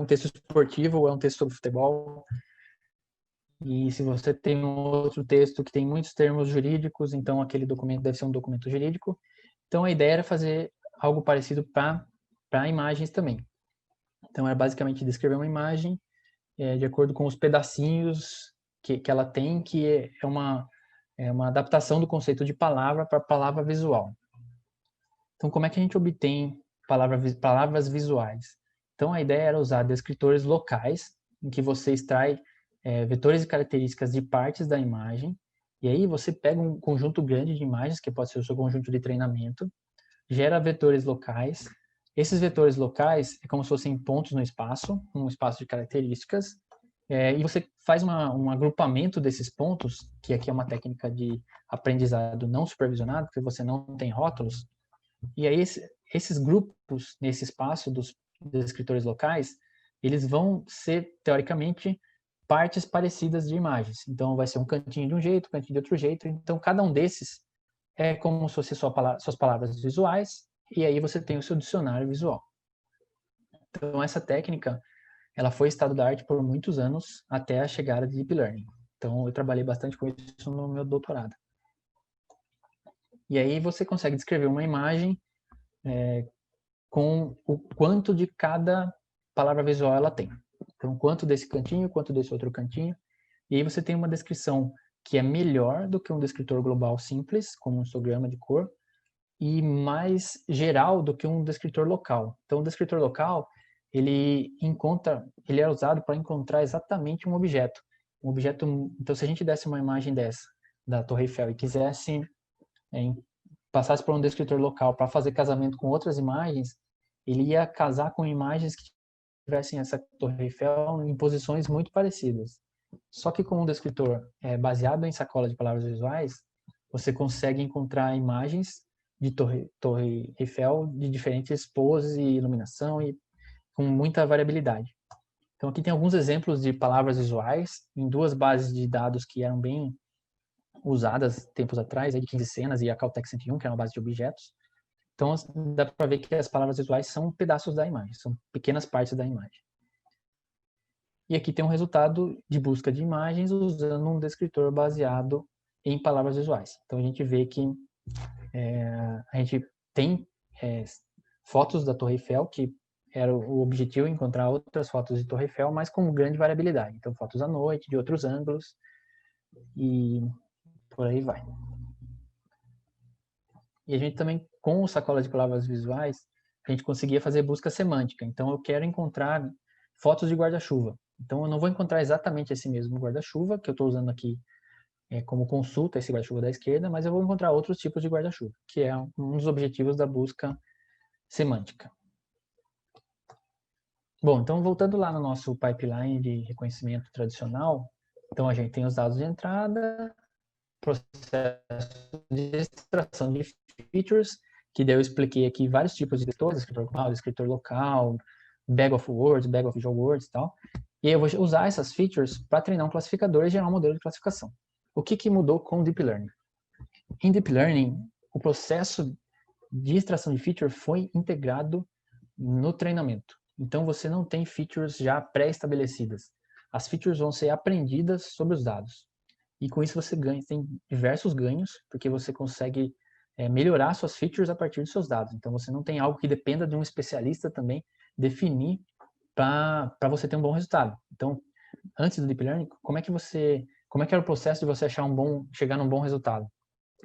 texto esportivo ou é um texto sobre futebol. E se você tem um outro texto que tem muitos termos jurídicos, então aquele documento deve ser um documento jurídico. Então a ideia era fazer algo parecido para imagens também. Então era basicamente descrever uma imagem de acordo com os pedacinhos que ela tem, que é uma adaptação do conceito de palavra para palavra visual. Então, como é que a gente obtém palavras visuais? Então, a ideia era usar descritores locais, em que você extrai vetores e características de partes da imagem, e aí você pega um conjunto grande de imagens, que pode ser o seu conjunto de treinamento, gera vetores locais. Esses vetores locais é como se fossem pontos no espaço, um espaço de características, e você faz um agrupamento desses pontos, que aqui é uma técnica de aprendizado não supervisionado, porque você não tem rótulos, e aí esses grupos nesse espaço dos descritores locais, eles vão ser, teoricamente, partes parecidas de imagens. Então, vai ser um cantinho de um jeito, um cantinho de outro jeito. Então, cada um desses é como se fosse suas palavras visuais, e aí você tem o seu dicionário visual. Então, essa técnica, ela foi estado da arte por muitos anos, até a chegada de Deep Learning. Então, eu trabalhei bastante com isso no meu doutorado. E aí você consegue descrever uma imagem com o quanto de cada palavra visual ela tem. Então, quanto desse cantinho, quanto desse outro cantinho. E aí você tem uma descrição que é melhor do que um descritor global simples, como um histograma de cor, e mais geral do que um descritor local. Então, o descritor local, ele é usado para encontrar exatamente um objeto. Então, se a gente desse uma imagem dessa, da Torre Eiffel, e quisesse passasse por um descritor local para fazer casamento com outras imagens, ele ia casar com imagens que tivessem essa Torre Eiffel em posições muito parecidas. Só que com um descritor baseado em sacola de palavras visuais, você consegue encontrar imagens de Torre Eiffel de diferentes poses e iluminação e com muita variabilidade. Então aqui tem alguns exemplos de palavras visuais em duas bases de dados que eram bem usadas tempos atrás, de 15 cenas e a Caltech 101, que é uma base de objetos. Então dá para ver que as palavras visuais são pedaços da imagem, são pequenas partes da imagem. E aqui tem um resultado de busca de imagens usando um descritor baseado em palavras visuais. Então a gente vê que a gente tem fotos da Torre Eiffel, que era o objetivo encontrar outras fotos de Torre Eiffel, mas com grande variabilidade. Então fotos à noite, de outros ângulos, e por aí vai. E a gente também, com o sacola de palavras visuais, a gente conseguia fazer busca semântica. Então eu quero encontrar fotos de guarda-chuva. Então eu não vou encontrar exatamente esse mesmo guarda-chuva, que eu estou usando aqui como consulta, esse guarda-chuva da esquerda, mas eu vou encontrar outros tipos de guarda-chuva, que é um dos objetivos da busca semântica. Bom, então voltando lá no nosso pipeline de reconhecimento tradicional, então a gente tem os dados de entrada, processo de extração de features, que daí eu expliquei aqui vários tipos de descritores, descritor global, descritor local, bag of words, bag of visual words e tal. E aí eu vou usar essas features para treinar um classificador e gerar um modelo de classificação. O que mudou com o Deep Learning? Em Deep Learning, o processo de extração de feature foi integrado no treinamento. Então você não tem features já pré-estabelecidas. As features vão ser aprendidas sobre os dados. E com isso você tem diversos ganhos, porque você consegue melhorar suas features a partir dos seus dados. Então você não tem algo que dependa de um especialista também definir para você ter um bom resultado. Então, antes do Deep Learning, como é que era o processo de você chegar num bom resultado?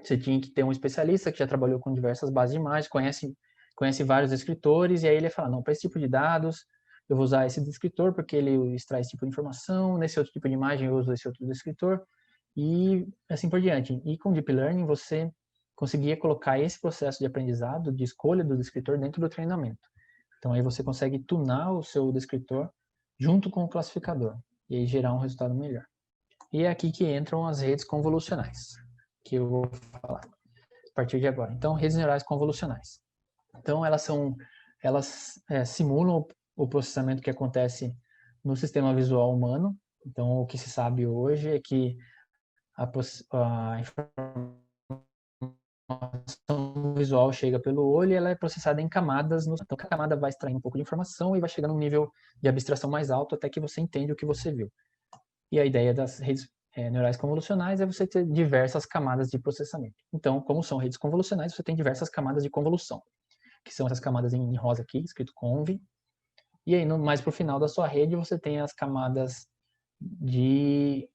Você tinha que ter um especialista que já trabalhou com diversas bases de imagens, conhece vários descritores, e aí ele ia falar, não, para esse tipo de dados, eu vou usar esse descritor porque ele extrai esse tipo de informação, nesse outro tipo de imagem eu uso esse outro descritor, e assim por diante. E com Deep Learning você conseguia colocar esse processo de aprendizado, de escolha do descritor dentro do treinamento. Então aí você consegue tunar o seu descritor junto com o classificador, e aí gerar um resultado melhor. E é aqui que entram as redes convolucionais, que eu vou falar a partir de agora. Então, redes neurais convolucionais. Então, elas simulam o processamento que acontece no sistema visual humano. Então, o que se sabe hoje é que a informação visual chega pelo olho e ela é processada em camadas. Então, cada camada vai extrair um pouco de informação e vai chegar num nível de abstração mais alto até que você entende o que você viu. E a ideia das redes neurais convolucionais é você ter diversas camadas de processamento. Então, como são redes convolucionais, você tem diversas camadas de convolução, que são essas camadas em rosa aqui, escrito conv. E aí, mais para o final da sua rede, você tem as camadas de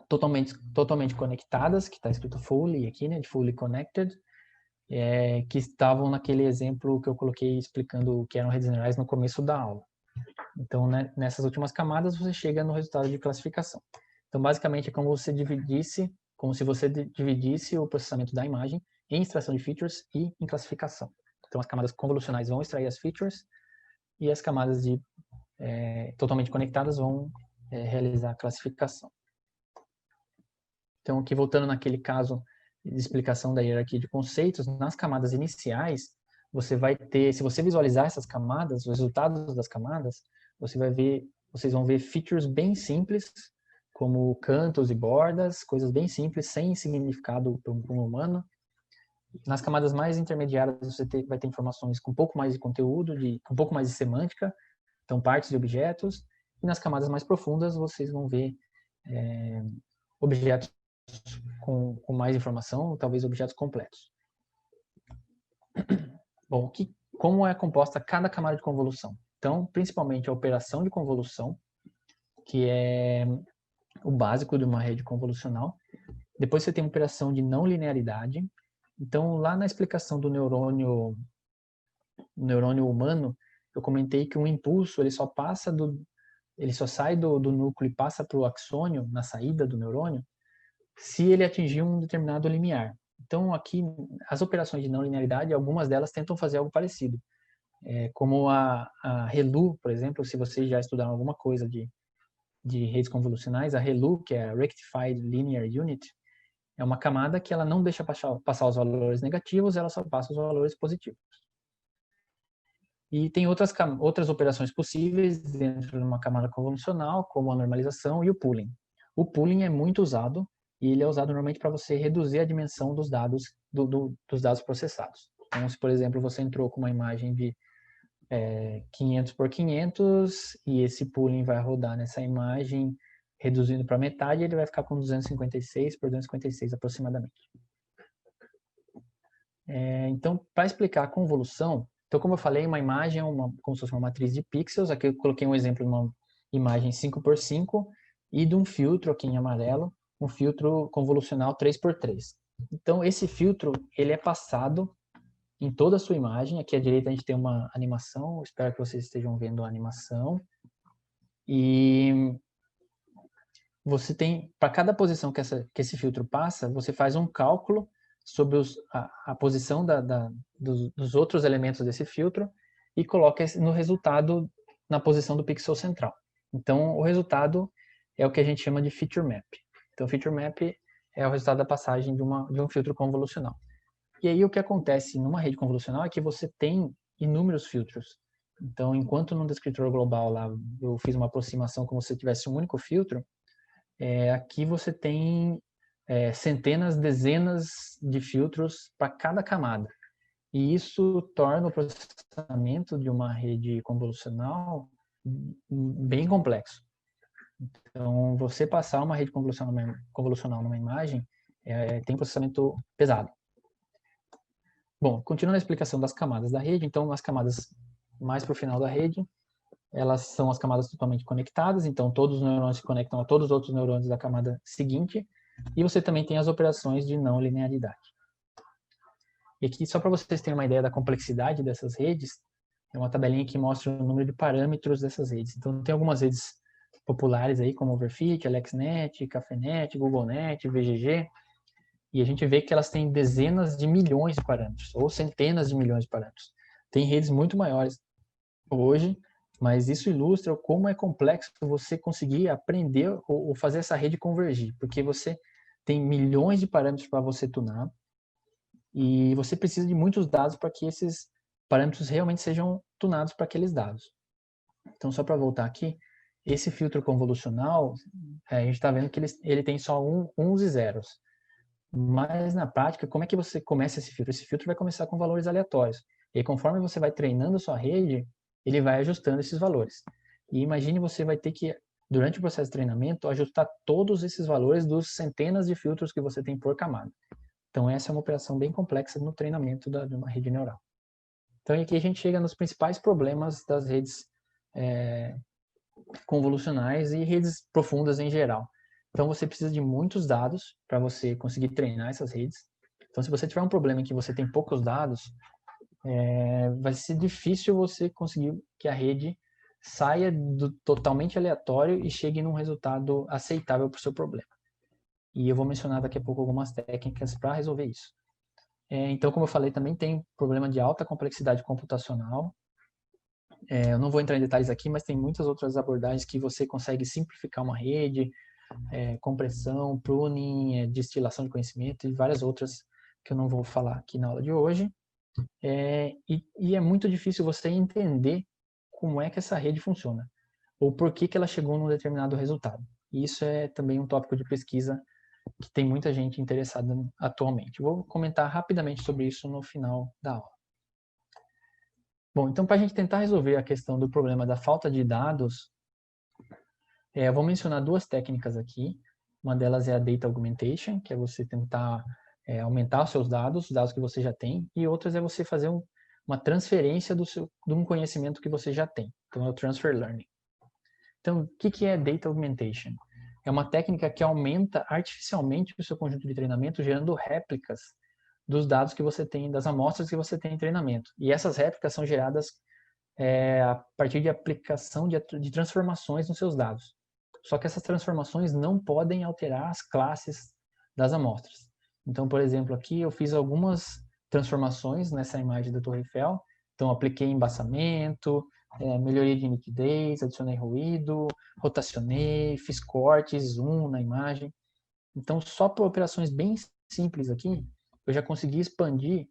totalmente conectadas, que está escrito fully aqui, né, de fully connected, que estavam naquele exemplo que eu coloquei explicando o que eram redes neurais no começo da aula. Então, né, nessas últimas camadas, você chega no resultado de classificação. Então, basicamente, é como se você dividisse o processamento da imagem em extração de features e em classificação. Então, as camadas convolucionais vão extrair as features e as camadas totalmente conectadas vão realizar a classificação. Então, aqui voltando naquele caso de explicação da hierarquia de conceitos, nas camadas iniciais, você vai ter, se você visualizar essas camadas, os resultados das camadas, vocês vão ver features bem simples, como cantos e bordas, coisas bem simples, sem significado para um humano. Nas camadas mais intermediárias, você vai ter informações com um pouco mais de conteúdo, com um pouco mais de semântica, então partes de objetos. E nas camadas mais profundas, vocês vão ver objetos com mais informação, talvez objetos completos. Bom, como é composta cada camada de convolução? Então, principalmente a operação de convolução, que é o básico de uma rede convolucional. Depois você tem a operação de não linearidade. Então, lá na explicação do neurônio humano, eu comentei que um impulso ele só sai do núcleo e passa para o axônio, na saída do neurônio, se ele atingir um determinado limiar. Então, aqui, as operações de não linearidade, algumas delas tentam fazer algo parecido. Como a ReLU, por exemplo, se vocês já estudaram alguma coisa de redes convolucionais, a ReLU, que é a Rectified Linear Unit, é uma camada que ela não deixa passar os valores negativos, ela só passa os valores positivos. E tem outras operações possíveis dentro de uma camada convolucional, como a normalização e o pooling. O pooling é muito usado, e ele é usado normalmente para você reduzir a dimensão dos dados, dos dados processados. Então, se, por exemplo, você entrou com uma imagem de 500 por 500, e esse pooling vai rodar nessa imagem, reduzindo para metade, ele vai ficar com 256 por 256 aproximadamente. Então, para explicar a convolução, então, como eu falei, uma imagem é como se fosse uma matriz de pixels. Aqui eu coloquei um exemplo de uma imagem 5 por 5 e de um filtro aqui em amarelo, um filtro convolucional 3 por 3. Então, esse filtro, ele é passado em toda a sua imagem. Aqui à direita a gente tem uma animação, espero que vocês estejam vendo a animação. E você tem, para cada posição que esse filtro passa, você faz um cálculo sobre a posição dos outros elementos desse filtro e coloca no resultado na posição do pixel central. Então, o resultado é o que a gente chama de feature map. Então, feature map é o resultado da passagem de um filtro convolucional. E aí, o que acontece numa rede convolucional é que você tem inúmeros filtros. Então, enquanto no descritor global lá eu fiz uma aproximação como se tivesse um único filtro, aqui você tem centenas, dezenas de filtros para cada camada. E isso torna o processamento de uma rede convolucional bem complexo. Então, você passar uma rede convolucional numa imagem tem processamento pesado. Bom, continuando a explicação das camadas da rede, então as camadas mais para o final da rede, elas são as camadas totalmente conectadas, então todos os neurônios se conectam a todos os outros neurônios da camada seguinte, e você também tem as operações de não linearidade. E aqui, só para vocês terem uma ideia da complexidade dessas redes, é uma tabelinha que mostra o número de parâmetros dessas redes. Então, tem algumas redes populares aí, como Overfit, AlexNet, CafeNet, GoogleNet, VGG, e a gente vê que elas têm dezenas de milhões de parâmetros, ou centenas de milhões de parâmetros. Tem redes muito maiores hoje, mas isso ilustra como é complexo você conseguir aprender ou fazer essa rede convergir, porque você tem milhões de parâmetros para você tunar, e você precisa de muitos dados para que esses parâmetros realmente sejam tunados para aqueles dados. Então, só para voltar aqui, esse filtro convolucional, a gente está vendo que ele tem só uns e zeros. Mas, na prática, como é que você começa esse filtro? Esse filtro vai começar com valores aleatórios. E conforme você vai treinando a sua rede, ele vai ajustando esses valores. E imagine você vai ter que, durante o processo de treinamento, ajustar todos esses valores dos centenas de filtros que você tem por camada. Então, essa é uma operação bem complexa no treinamento de uma rede neural. Então, aqui a gente chega nos principais problemas das redes convolucionais e redes profundas em geral. Então, você precisa de muitos dados para você conseguir treinar essas redes. Então, se você tiver um problema em que você tem poucos dados, vai ser difícil você conseguir que a rede saia do totalmente aleatório e chegue num resultado aceitável para o seu problema. E eu vou mencionar daqui a pouco algumas técnicas para resolver isso. Então, como eu falei, também tem problema de alta complexidade computacional. Eu não vou entrar em detalhes aqui, mas tem muitas outras abordagens que você consegue simplificar uma rede, compressão, pruning, destilação de conhecimento e várias outras que eu não vou falar aqui na aula de hoje. E é muito difícil você entender como é que essa rede funciona, ou por que ela chegou num determinado resultado. E isso é também um tópico de pesquisa que tem muita gente interessada atualmente. Vou comentar rapidamente sobre isso no final da aula. Bom, então para a gente tentar resolver a questão do problema da falta de dados, eu vou mencionar duas técnicas aqui. Uma delas é a Data Augmentation, que é você tentar aumentar os seus dados, os dados que você já tem, e outras é você fazer uma transferência de um conhecimento que você já tem. Então, é o Transfer Learning. Então, o que é Data Augmentation? É uma técnica que aumenta artificialmente o seu conjunto de treinamento, gerando réplicas dos dados que você tem, das amostras que você tem em treinamento. E essas réplicas são geradas a partir de aplicação de transformações nos seus dados. Só que essas transformações não podem alterar as classes das amostras. Então, por exemplo, aqui eu fiz algumas transformações nessa imagem da Torre Eiffel. Então, apliquei embaçamento, melhoria de nitidez, adicionei ruído, rotacionei, fiz cortes, zoom na imagem. Então, só por operações bem simples aqui, eu já consegui expandir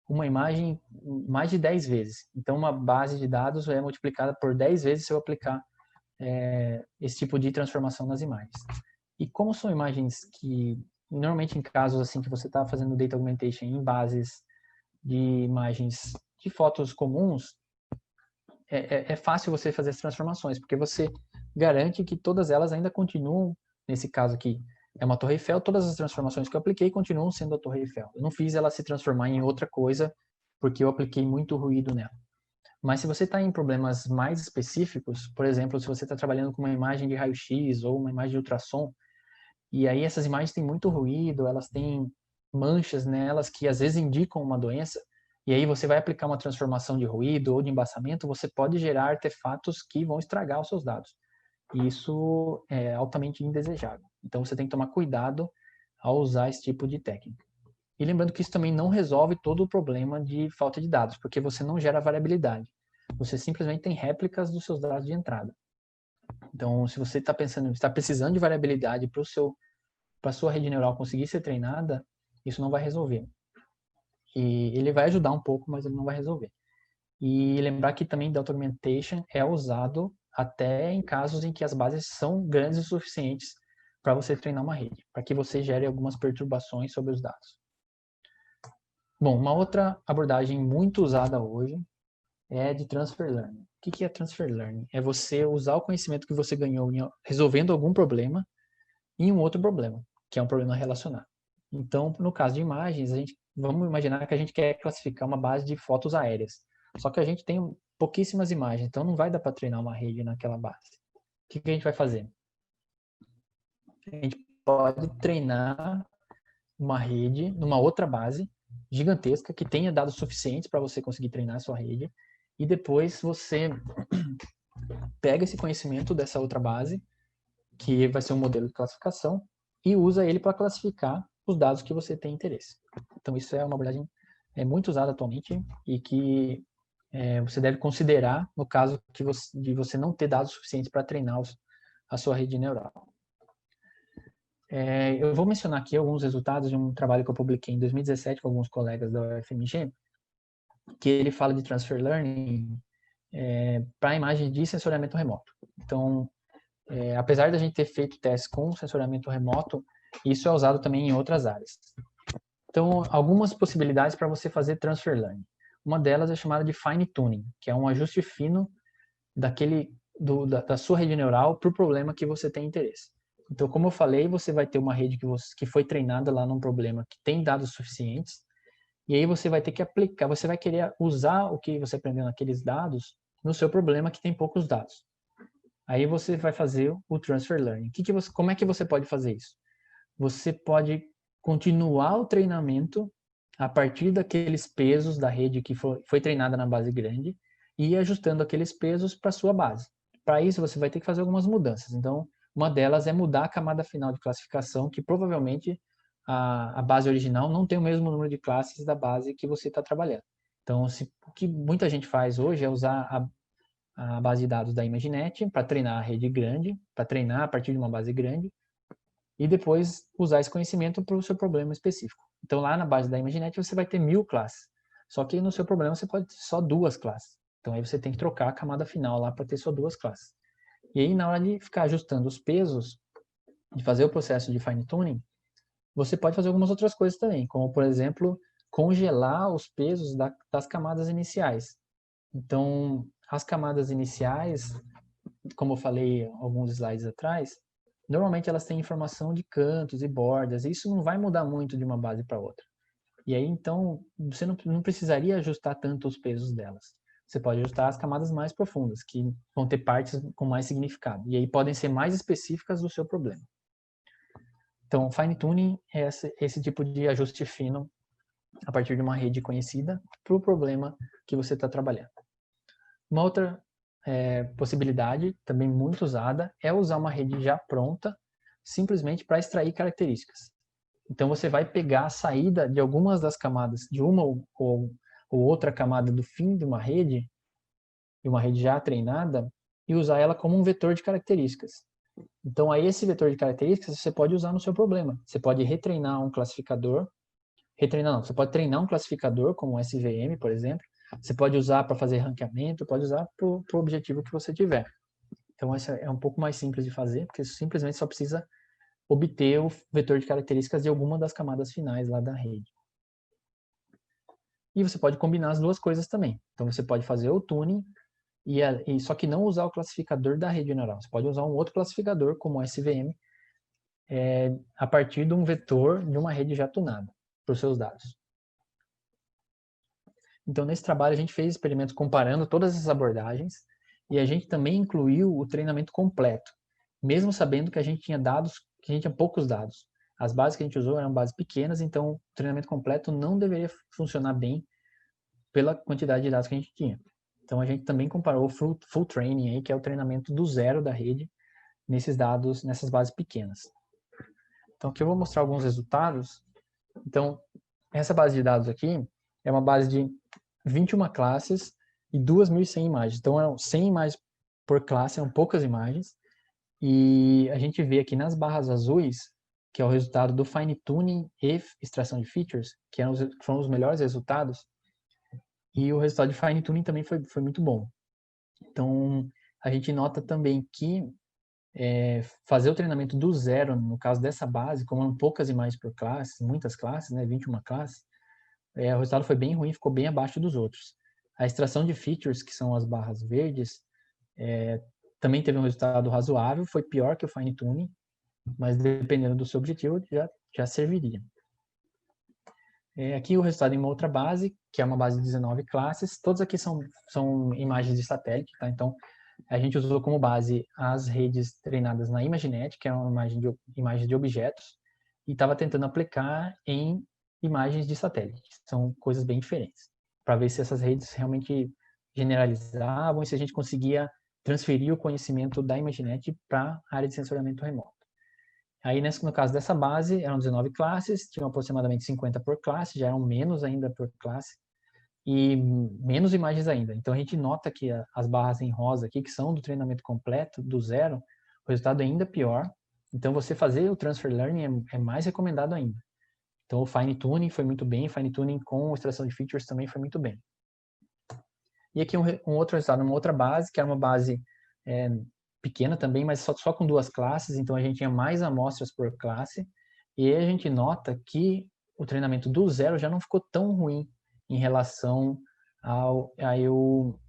uma imagem mais de 10 vezes. Então, uma base de dados é multiplicada por 10 vezes se eu aplicar esse tipo de transformação nas imagens. E como são imagens que, normalmente em casos assim que você está fazendo Data Augmentation em bases de imagens de fotos comuns, é fácil você fazer as transformações, porque você garante que todas elas ainda continuam, nesse caso aqui, é uma Torre Eiffel, todas as transformações que eu apliquei continuam sendo a Torre Eiffel. Eu não fiz ela se transformar em outra coisa, porque eu apliquei muito ruído nela. Mas se você está em problemas mais específicos, por exemplo, se você está trabalhando com uma imagem de raio-x ou uma imagem de ultrassom, e aí essas imagens têm muito ruído, elas têm manchas nelas que às vezes indicam uma doença, e aí você vai aplicar uma transformação de ruído ou de embaçamento, você pode gerar artefatos que vão estragar os seus dados. E isso é altamente indesejável. Então você tem que tomar cuidado ao usar esse tipo de técnica. E lembrando que isso também não resolve todo o problema de falta de dados, porque você não gera variabilidade. Você simplesmente tem réplicas dos seus dados de entrada. Então, se você está precisando de variabilidade para a sua rede neural conseguir ser treinada, isso não vai resolver. E ele vai ajudar um pouco, mas ele não vai resolver. E lembrar que também Data Augmentation é usado até em casos em que as bases são grandes o suficientes para você treinar uma rede, para que você gere algumas perturbações sobre os dados. Bom, uma outra abordagem muito usada hoje é de Transfer Learning. O que é Transfer Learning? É você usar o conhecimento que você ganhou resolvendo algum problema em um outro problema, que é um problema relacionado. Então, no caso de imagens, vamos imaginar que a gente quer classificar uma base de fotos aéreas. Só que a gente tem pouquíssimas imagens, então não vai dar para treinar uma rede naquela base. O que a gente vai fazer? A gente pode treinar uma rede numa outra base gigantesca que tenha dados suficientes para você conseguir treinar a sua rede, e depois você pega esse conhecimento dessa outra base, que vai ser um modelo de classificação, e usa ele para classificar os dados que você tem interesse. Então isso é uma abordagem muito usada atualmente e que você deve considerar no caso de você não ter dados suficientes para treinar a sua rede neural. Eu vou mencionar aqui alguns resultados de um trabalho que eu publiquei em 2017 com alguns colegas da UFMG, que ele fala de Transfer Learning para imagens de sensoriamento remoto. Então, apesar da gente ter feito testes com sensoriamento remoto, isso é usado também em outras áreas. Então, algumas possibilidades para você fazer Transfer Learning. Uma delas é chamada de Fine Tuning, que é um ajuste fino da sua rede neural para o problema que você tem interesse. Então, como eu falei, você vai ter uma rede que foi treinada lá num problema que tem dados suficientes, e aí você vai ter que aplicar, você vai querer usar o que você aprendeu naqueles dados no seu problema que tem poucos dados. Aí você vai fazer o Transfer Learning. Como é que você pode fazer isso? Você pode continuar o treinamento a partir daqueles pesos da rede que foi treinada na base grande e ir ajustando aqueles pesos para a sua base. para isso você vai ter que fazer algumas mudanças. Então, uma delas é mudar a camada final de classificação, que provavelmente a base original não tem o mesmo número de classes da base que você está trabalhando. Então, o que muita gente faz hoje é usar a base de dados da ImageNet para treinar a rede grande, para treinar a partir de uma base grande, e depois usar esse conhecimento para o seu problema específico. Então, lá na base da ImageNet você vai ter 1000 classes, só que no seu problema você pode ter só 2 classes. Então, aí você tem que trocar a camada final lá para ter só 2 classes. E aí, na hora de ficar ajustando os pesos, de fazer o processo de fine tuning, você pode fazer algumas outras coisas também, como, por exemplo, congelar os pesos das camadas iniciais. Então, as camadas iniciais, como eu falei alguns slides atrás, normalmente elas têm informação de cantos e bordas, e isso não vai mudar muito de uma base para outra. E aí, então, você não precisaria ajustar tanto os pesos delas. Você pode ajustar as camadas mais profundas, que vão ter partes com mais significado, e aí podem ser mais específicas do seu problema. Então, fine tuning é esse tipo de ajuste fino a partir de uma rede conhecida para o problema que você está trabalhando. Uma outra possibilidade, também muito usada, é usar uma rede já pronta, simplesmente para extrair características. Então, você vai pegar a saída de algumas das camadas, de uma ou outra camada do fim de uma rede já treinada, e usar ela como um vetor de características. Então, aí esse vetor de características você pode usar no seu problema. Você pode retreinar um classificador, você pode treinar um classificador como o SVM, por exemplo. Você pode usar para fazer ranqueamento, pode usar para o objetivo que você tiver. Então, essa é um pouco mais simples de fazer, porque simplesmente só precisa obter o vetor de características de alguma das camadas finais lá da rede. E você pode combinar as duas coisas também. Então, você pode fazer o tuning, só que não usar o classificador da rede neural. Você pode usar um outro classificador, como o SVM, a partir de um vetor de uma rede já tunada para os seus dados. Então, nesse trabalho, a gente fez experimentos comparando todas essas abordagens e a gente também incluiu o treinamento completo, mesmo sabendo que a gente tinha poucos dados. As bases que a gente usou eram bases pequenas, então o treinamento completo não deveria funcionar bem pela quantidade de dados que a gente tinha. Então, a gente também comparou o full training, aí, que é o treinamento do zero da rede, nesses dados, nessas bases pequenas. Então, aqui eu vou mostrar alguns resultados. Então, essa base de dados aqui é uma base de 21 classes e 2.100 imagens. Então, eram 100 imagens por classe, eram poucas imagens. E a gente vê aqui nas barras azuis, que é o resultado do fine tuning e extração de features, que foram os melhores resultados. E o resultado de fine tuning também foi muito bom. Então, a gente nota também que fazer o treinamento do zero, no caso dessa base, como eram poucas imagens por classe, muitas classes, 21 classes, o resultado foi bem ruim, ficou bem abaixo dos outros. A extração de features, que são as barras verdes, também teve um resultado razoável, foi pior que o fine tuning, mas dependendo do seu objetivo, já serviria. Aqui o resultado em uma outra base, que é uma base de 19 classes. Todas aqui são imagens de satélite, tá? Então, a gente usou como base as redes treinadas na ImageNet, que é uma imagem de objetos, e estava tentando aplicar em imagens de satélite. São coisas bem diferentes, para ver se essas redes realmente generalizavam e se a gente conseguia transferir o conhecimento da ImageNet para a área de sensoriamento remoto. Aí, no caso dessa base, eram 19 classes, tinham aproximadamente 50 por classe, já eram menos ainda por classe, e menos imagens ainda. Então, a gente nota que as barras em rosa aqui, que são do treinamento completo, do zero, o resultado é ainda pior. Então, você fazer o transfer learning é mais recomendado ainda. Então, o fine tuning foi muito bem, fine tuning com extração de features também foi muito bem. E aqui um outro resultado, uma outra base, que era uma base pequena também, mas só com 2 classes, então a gente tinha mais amostras por classe, e aí a gente nota que o treinamento do zero já não ficou tão ruim em relação a eu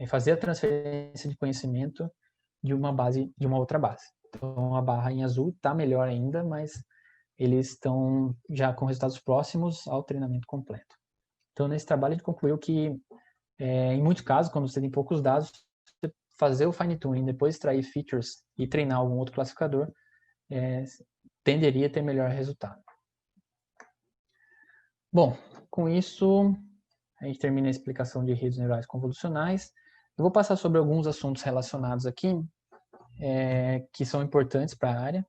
fazer a transferência de conhecimento de uma outra base. Então a barra em azul está melhor ainda, mas eles estão já com resultados próximos ao treinamento completo. Então nesse trabalho a gente concluiu que em muitos casos, quando você tem poucos dados, fazer o fine tuning, depois extrair features e treinar algum outro classificador, tenderia a ter melhor resultado. Bom, com isso, a gente termina a explicação de redes neurais convolucionais. Eu vou passar sobre alguns assuntos relacionados aqui, que são importantes para a área.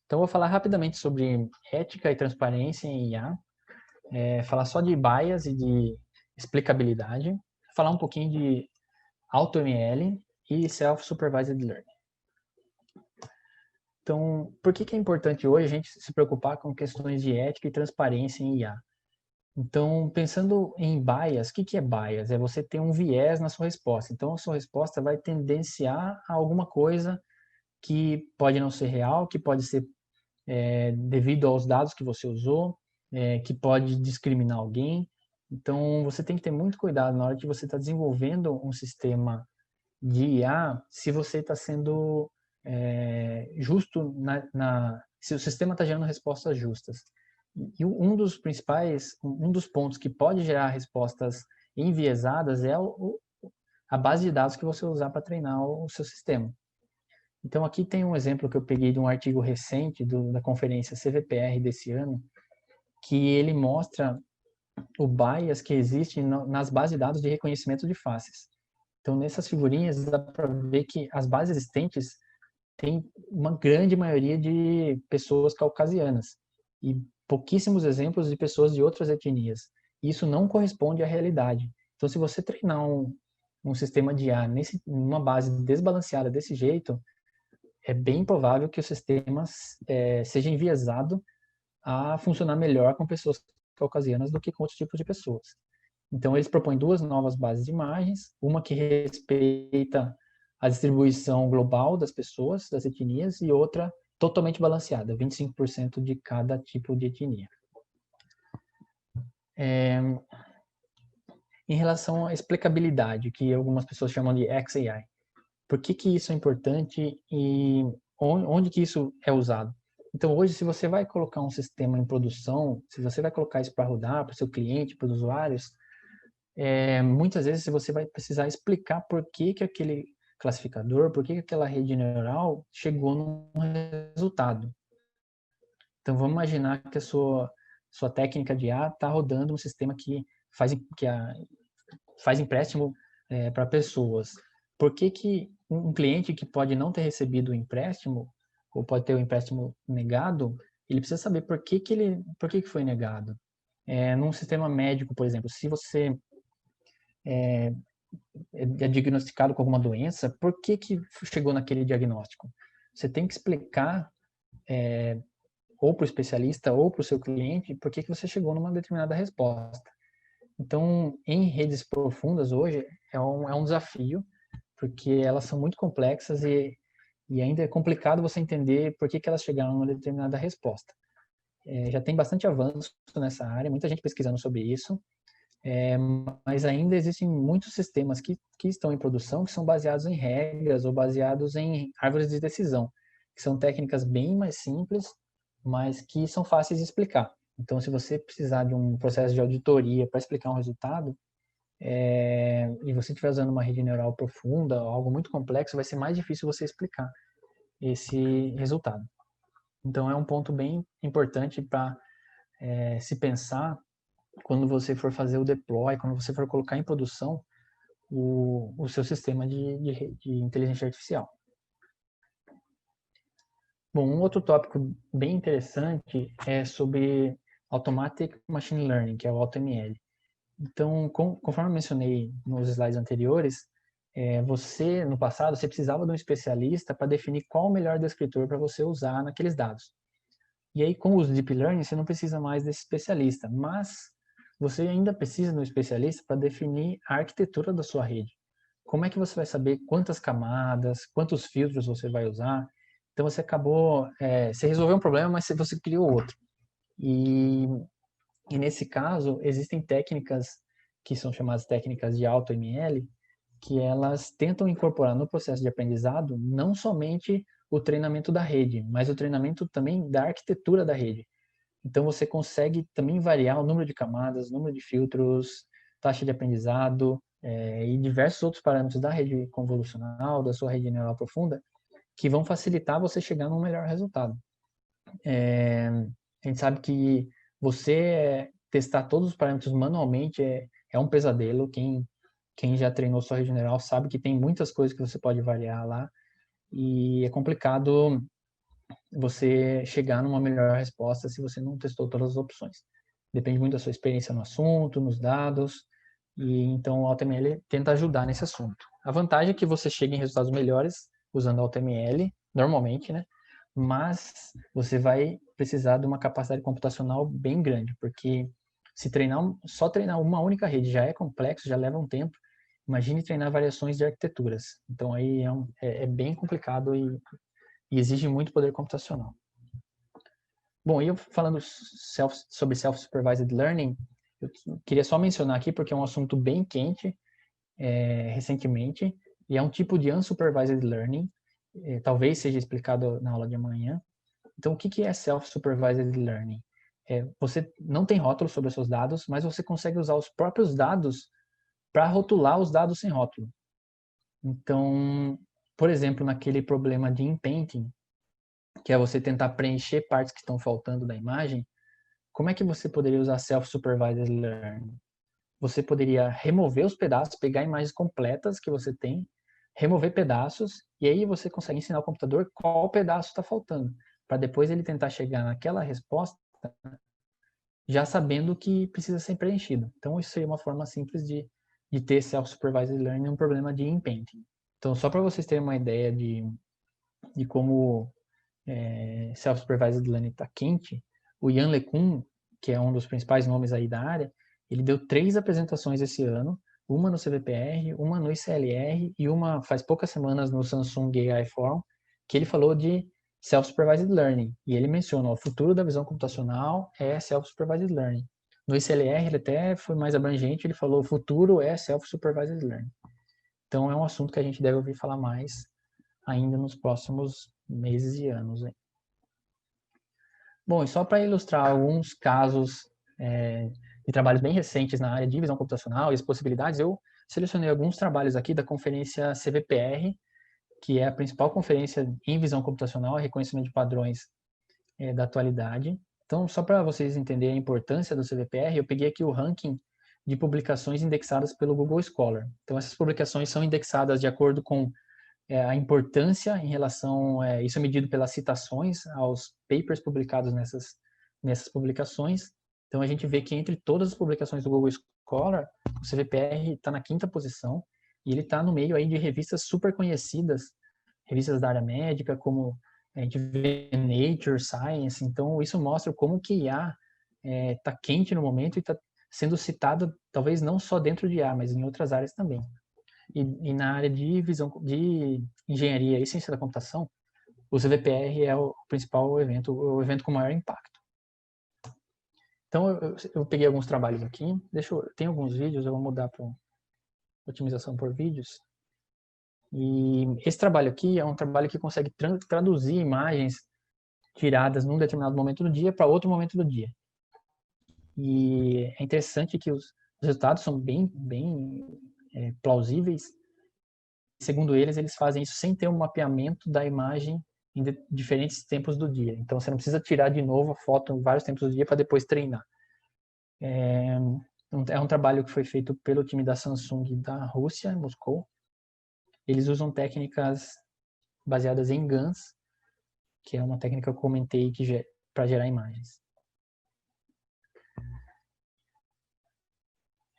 Então, eu vou falar rapidamente sobre ética e transparência em IA, falar só de bias e de explicabilidade, falar um pouquinho de AutoML e Self-Supervised Learning. Então, por que é importante hoje a gente se preocupar com questões de ética e transparência em IA? Então, pensando em bias, o que é bias? É você ter um viés na sua resposta. Então, a sua resposta vai tendenciar a alguma coisa que pode não ser real, que pode ser devido aos dados que você usou, que pode discriminar alguém. Então, você tem que ter muito cuidado na hora que você está desenvolvendo um sistema de IA, se você está sendo justo se o sistema está gerando respostas justas. E um dos pontos que pode gerar respostas enviesadas é a base de dados que você usar para treinar o seu sistema. Então, aqui tem um exemplo que eu peguei de um artigo recente da conferência CVPR desse ano, que ele mostra o bias que existe nas bases de dados de reconhecimento de faces. Então, nessas figurinhas, dá para ver que as bases existentes têm uma grande maioria de pessoas caucasianas e pouquíssimos exemplos de pessoas de outras etnias. Isso não corresponde à realidade. Então, se você treinar um sistema de IA numa base desbalanceada desse jeito, é bem provável que o sistema seja enviesado a funcionar melhor com pessoas caucasianas do que com outros tipos de pessoas. Então, eles propõem duas novas bases de imagens, uma que respeita a distribuição global das pessoas, das etnias, e outra totalmente balanceada, 25% de cada tipo de etnia. Em relação à explicabilidade, que algumas pessoas chamam de XAI, por que isso é importante e onde que isso é usado? Então, hoje, se você vai colocar um sistema em produção, se você vai colocar isso para rodar, para o seu cliente, para os usuários, muitas vezes você vai precisar explicar por que aquele classificador, por que aquela rede neural chegou num resultado. Então, vamos imaginar que a sua técnica de IA está rodando um sistema que faz empréstimo para pessoas. Por que um cliente que pode não ter recebido o empréstimo, ou pode ter o empréstimo negado, ele precisa saber por que foi negado? Num sistema médico, por exemplo, se você é diagnosticado com alguma doença, por que chegou naquele diagnóstico? Você tem que explicar ou para o especialista ou para o seu cliente por que você chegou numa determinada resposta. Então, em redes profundas hoje, é um desafio, porque elas são muito complexas e ainda é complicado você entender por que elas chegaram numa determinada resposta. Já tem bastante avanço nessa área, muita gente pesquisando sobre isso, mas ainda existem muitos sistemas que estão em produção que são baseados em regras ou baseados em árvores de decisão, que são técnicas bem mais simples, mas que são fáceis de explicar. Então, se você precisar de um processo de auditoria para explicar um resultado, e você estiver usando uma rede neural profunda, algo muito complexo, vai ser mais difícil você explicar esse resultado. Então, é um ponto bem importante para se pensar quando você for fazer o deploy, quando você for colocar em produção o seu sistema de inteligência artificial. Bom, um outro tópico bem interessante é sobre Automatic Machine Learning, que é o AutoML. Então, conforme eu mencionei nos slides anteriores, no passado, você precisava de um especialista para definir qual o melhor descritor para você usar naqueles dados. E aí, com os Deep Learning, você não precisa mais desse especialista, mas você ainda precisa de um especialista para definir a arquitetura da sua rede. Como é que você vai saber quantas camadas, quantos filtros você vai usar? Então, você você resolveu um problema, mas você criou outro. E nesse caso, existem técnicas que são chamadas técnicas de AutoML, que elas tentam incorporar no processo de aprendizado não somente o treinamento da rede, mas o treinamento também da arquitetura da rede. Então, você consegue também variar o número de camadas, número de filtros, taxa de aprendizado e diversos outros parâmetros da rede convolucional, da sua rede neural profunda, que vão facilitar você chegar num melhor resultado. A gente sabe que você testar todos os parâmetros manualmente é um pesadelo. Quem Quem já treinou sua rede neural sabe que tem muitas coisas que você pode variar lá e é complicado você chegar numa melhor resposta se você não testou todas as opções. Depende muito da sua experiência no assunto, nos dados, e então o AutoML tenta ajudar nesse assunto. A vantagem é que você chega em resultados melhores usando o AutoML, normalmente, né? Mas você vai precisar de uma capacidade computacional bem grande, porque se só treinar uma única rede já é complexo, já leva um tempo. Imagine treinar variações de arquiteturas. Então aí é bem complicado e exige muito poder computacional. Bom, e eu falando sobre Self-Supervised Learning, eu queria só mencionar aqui, porque é um assunto bem quente recentemente, e é um tipo de Unsupervised Learning, talvez seja explicado na aula de amanhã. Então, o que é Self-Supervised Learning? Você não tem rótulo sobre os seus dados, mas você consegue usar os próprios dados para rotular os dados sem rótulo. Então, por exemplo, naquele problema de inpainting, que é você tentar preencher partes que estão faltando da imagem, como é que você poderia usar Self-Supervised Learning? Você poderia remover os pedaços, pegar imagens completas que você tem, remover pedaços, e aí você consegue ensinar o computador qual pedaço está faltando, para depois ele tentar chegar naquela resposta já sabendo que precisa ser preenchido. Então, isso seria uma forma simples de ter Self-Supervised Learning, um problema de inpainting. Então, só para vocês terem uma ideia de como Self-Supervised Learning está quente, o Yann LeCun, que é um dos principais nomes aí da área, ele deu 3 apresentações esse ano, uma no CVPR, uma no ICLR e uma faz poucas semanas no Samsung AI Forum, que ele falou de Self-Supervised Learning. E ele menciona, o futuro da visão computacional é Self-Supervised Learning. No ICLR ele até foi mais abrangente, ele falou o futuro é Self-Supervised Learning. Então é um assunto que a gente deve ouvir falar mais ainda nos próximos meses e anos. Hein? Bom, e só para ilustrar alguns casos de trabalhos bem recentes na área de visão computacional e as possibilidades, eu selecionei alguns trabalhos aqui da conferência CVPR, que é a principal conferência em visão computacional e reconhecimento de padrões da atualidade. Então, só para vocês entenderem a importância do CVPR, eu peguei aqui o ranking de publicações indexadas pelo Google Scholar. Então, essas publicações são indexadas de acordo com a importância em relação, isso é medido pelas citações aos papers publicados nessas publicações. Então, a gente vê que entre todas as publicações do Google Scholar, o CVPR está na 5ª posição, e ele está no meio aí de revistas super conhecidas, revistas da área médica, como a gente vê Nature, Science. Então, isso mostra como que IA está quente no momento e está sendo citado, talvez não só dentro de IA, mas em outras áreas também. E na área de engenharia e ciência da computação, o CVPR é o principal evento, o evento com maior impacto. Então, eu peguei alguns trabalhos aqui, tem alguns vídeos, eu vou mudar para otimização por vídeos. E esse trabalho aqui é um trabalho que consegue traduzir imagens tiradas num determinado momento do dia para outro momento do dia. E é interessante que os resultados são bem plausíveis. Segundo eles fazem isso sem ter um mapeamento da imagem em diferentes tempos do dia. Então, você não precisa tirar de novo a foto em vários tempos do dia para depois treinar. É um trabalho que foi feito pelo time da Samsung da Rússia, em Moscou. Eles usam técnicas baseadas em GANs, que é uma técnica que eu comentei para gerar imagens.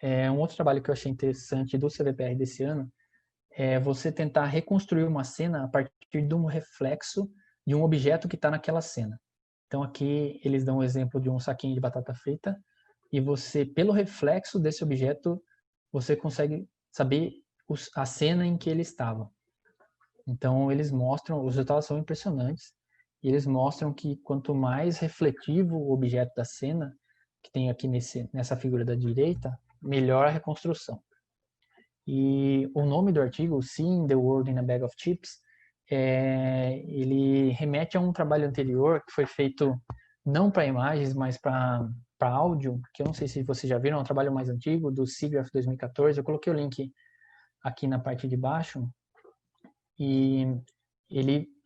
Um outro trabalho que eu achei interessante do CVPR desse ano é você tentar reconstruir uma cena a partir de um reflexo de um objeto que está naquela cena. Então aqui eles dão o exemplo de um saquinho de batata frita e você, pelo reflexo desse objeto, você consegue saber a cena em que ele estava. Então eles mostram, os resultados são impressionantes, e eles mostram que quanto mais refletivo o objeto da cena, que tem aqui nessa figura da direita, melhor a reconstrução. E o nome do artigo, Seeing the World in a Bag of Chips, ele remete a um trabalho anterior que foi feito não para imagens, mas para áudio, que eu não sei se vocês já viram, é um trabalho mais antigo, do SIGGRAPH 2014. Eu coloquei o link aqui na parte de baixo. E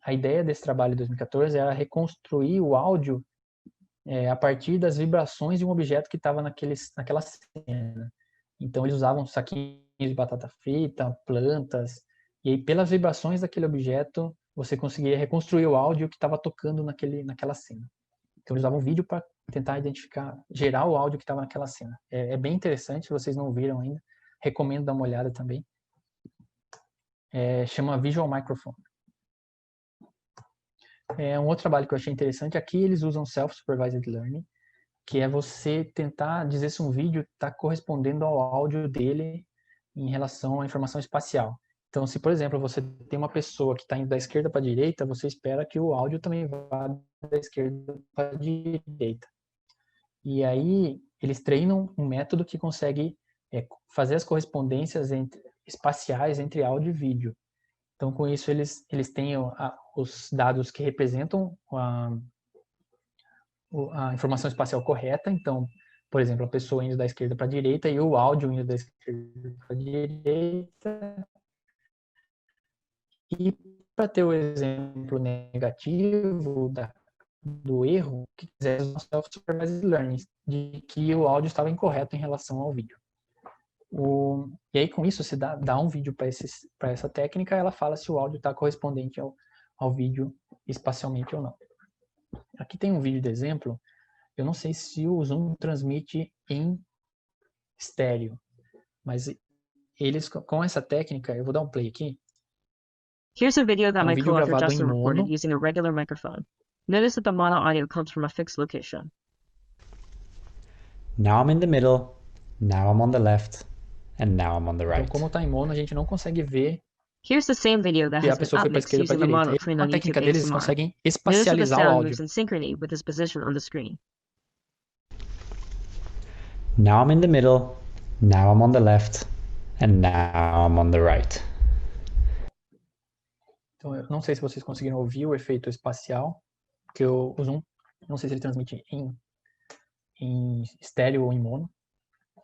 a ideia desse trabalho de 2014 era reconstruir o áudio a partir das vibrações de um objeto que estava naquela cena. Então, eles usavam saquinhos de batata frita, plantas, e aí pelas vibrações daquele objeto, você conseguia reconstruir o áudio que estava tocando naquela cena. Então eles usavam vídeo para tentar identificar, gerar o áudio que estava naquela cena. É bem interessante, se vocês não viram ainda, recomendo dar uma olhada também. Chama Visual Microphone. Um outro trabalho que eu achei interessante, aqui eles usam Self-Supervised Learning, que é você tentar dizer se um vídeo está correspondendo ao áudio dele em relação à informação espacial. Então, se, por exemplo, você tem uma pessoa que está indo da esquerda para a direita, você espera que o áudio também vá da esquerda para a direita. E aí, eles treinam um método que consegue fazer as correspondências espaciais entre áudio e vídeo. Então, com isso, eles têm os dados que representam a informação espacial correta. Então, por exemplo, a pessoa indo da esquerda para a direita e o áudio indo da esquerda para a direita. E para ter o exemplo negativo do erro, que quiser usar Self-Supervised Learning, de que o áudio estava incorreto em relação ao vídeo. E aí, com isso, se dá um vídeo para essa técnica, ela fala se o áudio está correspondente ao vídeo espacialmente ou não. Aqui tem um vídeo de exemplo. Eu não sei se o Zoom transmite em estéreo, mas eles, com essa técnica, eu vou dar um play aqui. Here's a video that my vídeo co-author gravado em Justin recorded mono. using a regular microphone. Notice that the mono audio comes from a fixed location. Now I'm in the middle, now I'm on the left, and now I'm on the Então, right. como está em mono, a gente não consegue ver Here's the same video that se a has been pessoa foi para a upmixed esquerda ou para using a the mono direita. trained Com a on técnica YouTube deles, eles ASMR. conseguem Notice that the espacializar o sound áudio. moves in synchrony with its position on the screen. Now I'm in the middle, now I'm on the left, and now I'm on the right. Então, eu não sei se vocês conseguiram ouvir o efeito espacial, que o Zoom, não sei se ele transmite em estéreo ou em mono,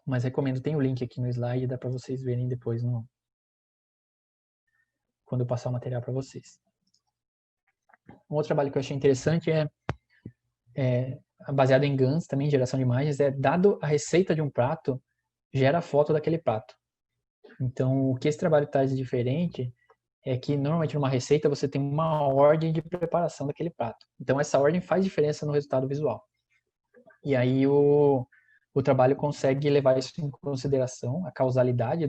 mas recomendo, tem o link aqui no slide, dá para vocês verem depois quando eu passar o material para vocês. Um outro trabalho que eu achei interessante baseado em GANs, também geração de imagens, dado a receita de um prato, gera a foto daquele prato. Então, o que esse trabalho traz de diferente é que normalmente numa receita você tem uma ordem de preparação daquele prato. Então, essa ordem faz diferença no resultado visual. E aí o trabalho consegue levar isso em consideração, a causalidade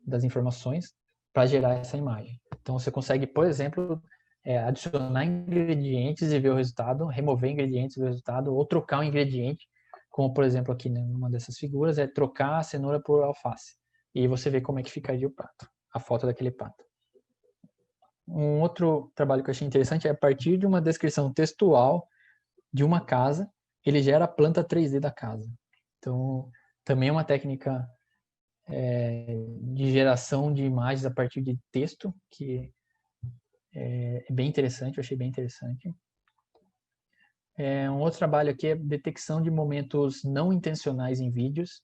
das informações, para gerar essa imagem. Então, você consegue, por exemplo, adicionar ingredientes e ver o resultado, remover ingredientes e ver o resultado, ou trocar um ingrediente, como, por exemplo, aqui numa dessas figuras, trocar a cenoura por alface. E aí você vê como é que ficaria o prato, a foto daquele prato. Um outro trabalho que eu achei interessante é a partir de uma descrição textual de uma casa, ele gera a planta 3D da casa. Então, também é uma técnica de geração de imagens a partir de texto, que é bem interessante, eu achei bem interessante. Um outro trabalho aqui é detecção de momentos não intencionais em vídeos.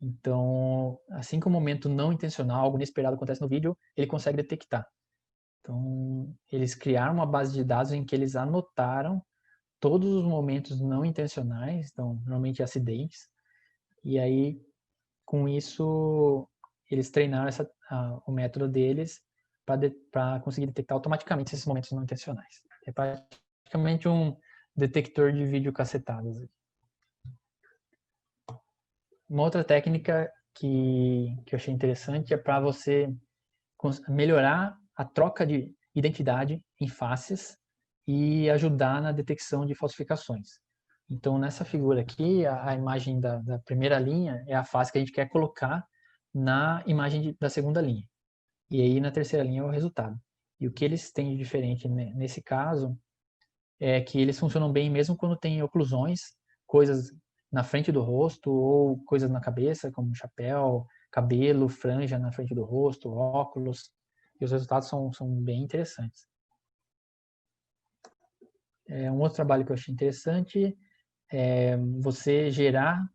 Então, assim que um momento não intencional, algo inesperado acontece no vídeo, ele consegue detectar. Então, eles criaram uma base de dados em que eles anotaram todos os momentos não intencionais, então, normalmente acidentes, e aí, com isso, eles treinaram o método deles para conseguir detectar automaticamente esses momentos não intencionais. É praticamente um detector de vídeo cacetadas. Uma outra técnica que eu achei interessante é para você melhorar a troca de identidade em faces e ajudar na detecção de falsificações. Então, nessa figura aqui, a imagem da primeira linha é a face que a gente quer colocar na imagem da segunda linha. E aí, na terceira linha, é o resultado. E o que eles têm de diferente nesse caso é que eles funcionam bem mesmo quando tem oclusões, coisas na frente do rosto ou coisas na cabeça, como chapéu, cabelo, franja na frente do rosto, óculos. E os resultados são bem interessantes. Um outro trabalho que eu achei interessante é você gerar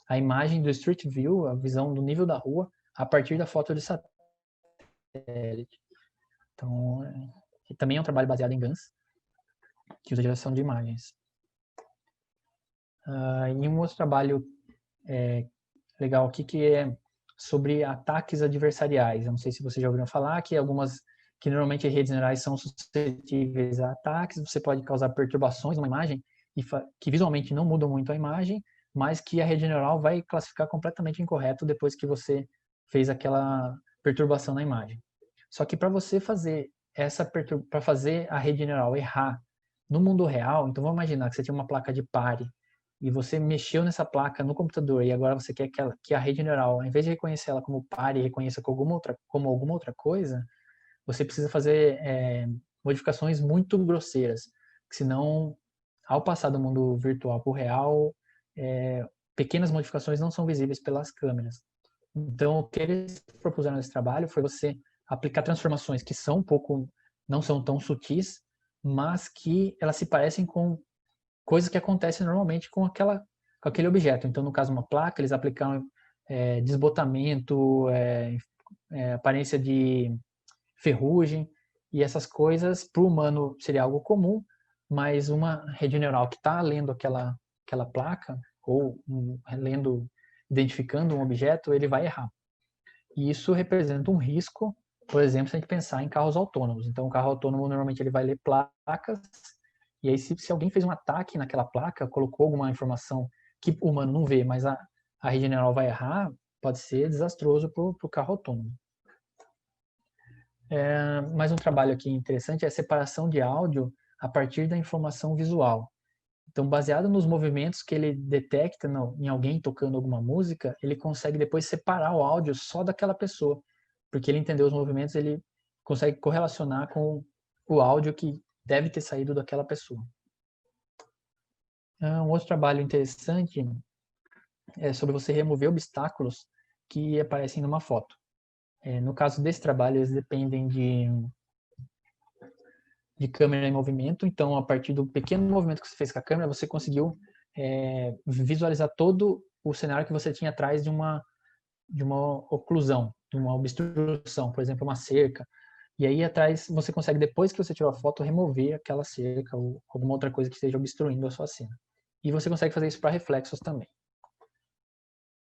a imagem do Street View, a visão do nível da rua, a partir da foto de satélite. Então, também é um trabalho baseado em GANs, que usa geração de imagens. E um outro trabalho legal aqui que é sobre ataques adversariais. Eu não sei se vocês já ouviram falar que normalmente redes neurais são suscetíveis a ataques, você pode causar perturbações numa imagem que visualmente não mudam muito a imagem, mas que a rede neural vai classificar completamente incorreto depois que você fez aquela perturbação na imagem. Só que para você fazer para fazer a rede neural errar no mundo real, então vamos imaginar que você tinha uma placa de pare e você mexeu nessa placa no computador e agora você quer que a rede neural, ao invés de reconhecer ela como pare, reconheça como alguma outra coisa, você precisa fazer modificações muito grosseiras, senão, ao passar do mundo virtual para o real, pequenas modificações não são visíveis pelas câmeras. Então, o que eles propuseram nesse trabalho foi você aplicar transformações que não são tão sutis, mas que elas se parecem com coisas que acontecem normalmente com aquele objeto. Então, no caso de uma placa, eles aplicaram desbotamento, aparência de ferrugem, e essas coisas para o humano seria algo comum, mas uma rede neural que está lendo aquela placa, ou identificando um objeto, ele vai errar. E isso representa um risco, por exemplo, se a gente pensar em carros autônomos. Então, o carro autônomo, normalmente, ele vai ler placas, e aí se alguém fez um ataque naquela placa, colocou alguma informação que o humano não vê, mas a rede neural vai errar, pode ser desastroso para o carro autônomo. Mais um trabalho aqui interessante é a separação de áudio a partir da informação visual. Então, baseado nos movimentos que ele detecta em alguém tocando alguma música, ele consegue depois separar o áudio só daquela pessoa, porque ele entendeu os movimentos, ele consegue correlacionar com o áudio que deve ter saído daquela pessoa. Um outro trabalho interessante é sobre você remover obstáculos que aparecem numa foto. No caso desse trabalho, eles dependem de câmera em movimento, então a partir do pequeno movimento que você fez com a câmera, você conseguiu visualizar todo o cenário que você tinha atrás de uma oclusão, de uma obstrução, por exemplo, uma cerca. E aí atrás você consegue, depois que você tirou a foto, remover aquela cerca ou alguma outra coisa que esteja obstruindo a sua cena. E você consegue fazer isso para reflexos também.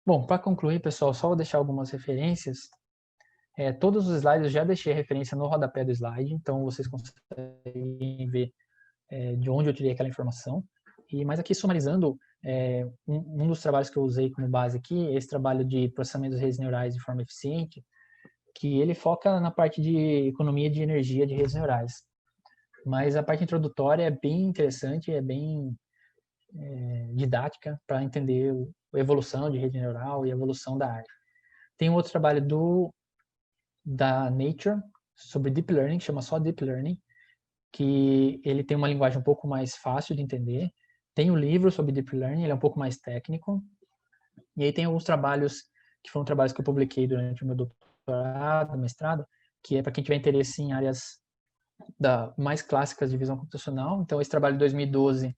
Bom, para concluir, pessoal, só vou deixar algumas referências. Todos os slides eu já deixei a referência no rodapé do slide, então vocês conseguem ver de onde eu tirei aquela informação. Mas aqui, sumarizando, um dos trabalhos que eu usei como base aqui é esse trabalho de processamento das redes neurais de forma eficiente, que ele foca na parte de economia de energia de redes neurais. Mas a parte introdutória é bem interessante, é bem didática para entender a evolução de rede neural e a evolução da área. Tem um outro trabalho da Nature sobre Deep Learning, que chama só Deep Learning, que ele tem uma linguagem um pouco mais fácil de entender. Tem um livro sobre Deep Learning, ele é um pouco mais técnico. E aí tem alguns trabalhos, que foram trabalhos que eu publiquei durante o meu doutorado, mestrado, que é para quem tiver interesse em áreas mais clássicas de visão computacional. Então, esse trabalho de 2012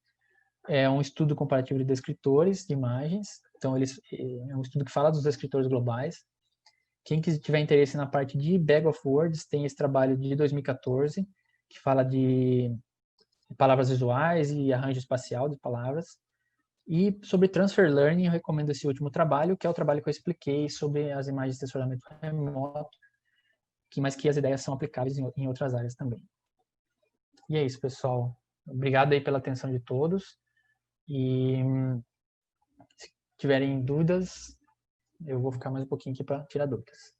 é um estudo comparativo de descritores de imagens. Então, é um estudo que fala dos descritores globais. Quem tiver interesse na parte de Bag of Words, tem esse trabalho de 2014, que fala de palavras visuais e arranjo espacial de palavras. E sobre Transfer Learning, eu recomendo esse último trabalho, que é o trabalho que eu expliquei sobre as imagens de assessoramento remoto, mas que as ideias são aplicáveis em outras áreas também. E é isso, pessoal. Obrigado aí pela atenção de todos. E se tiverem dúvidas, eu vou ficar mais um pouquinho aqui para tirar dúvidas.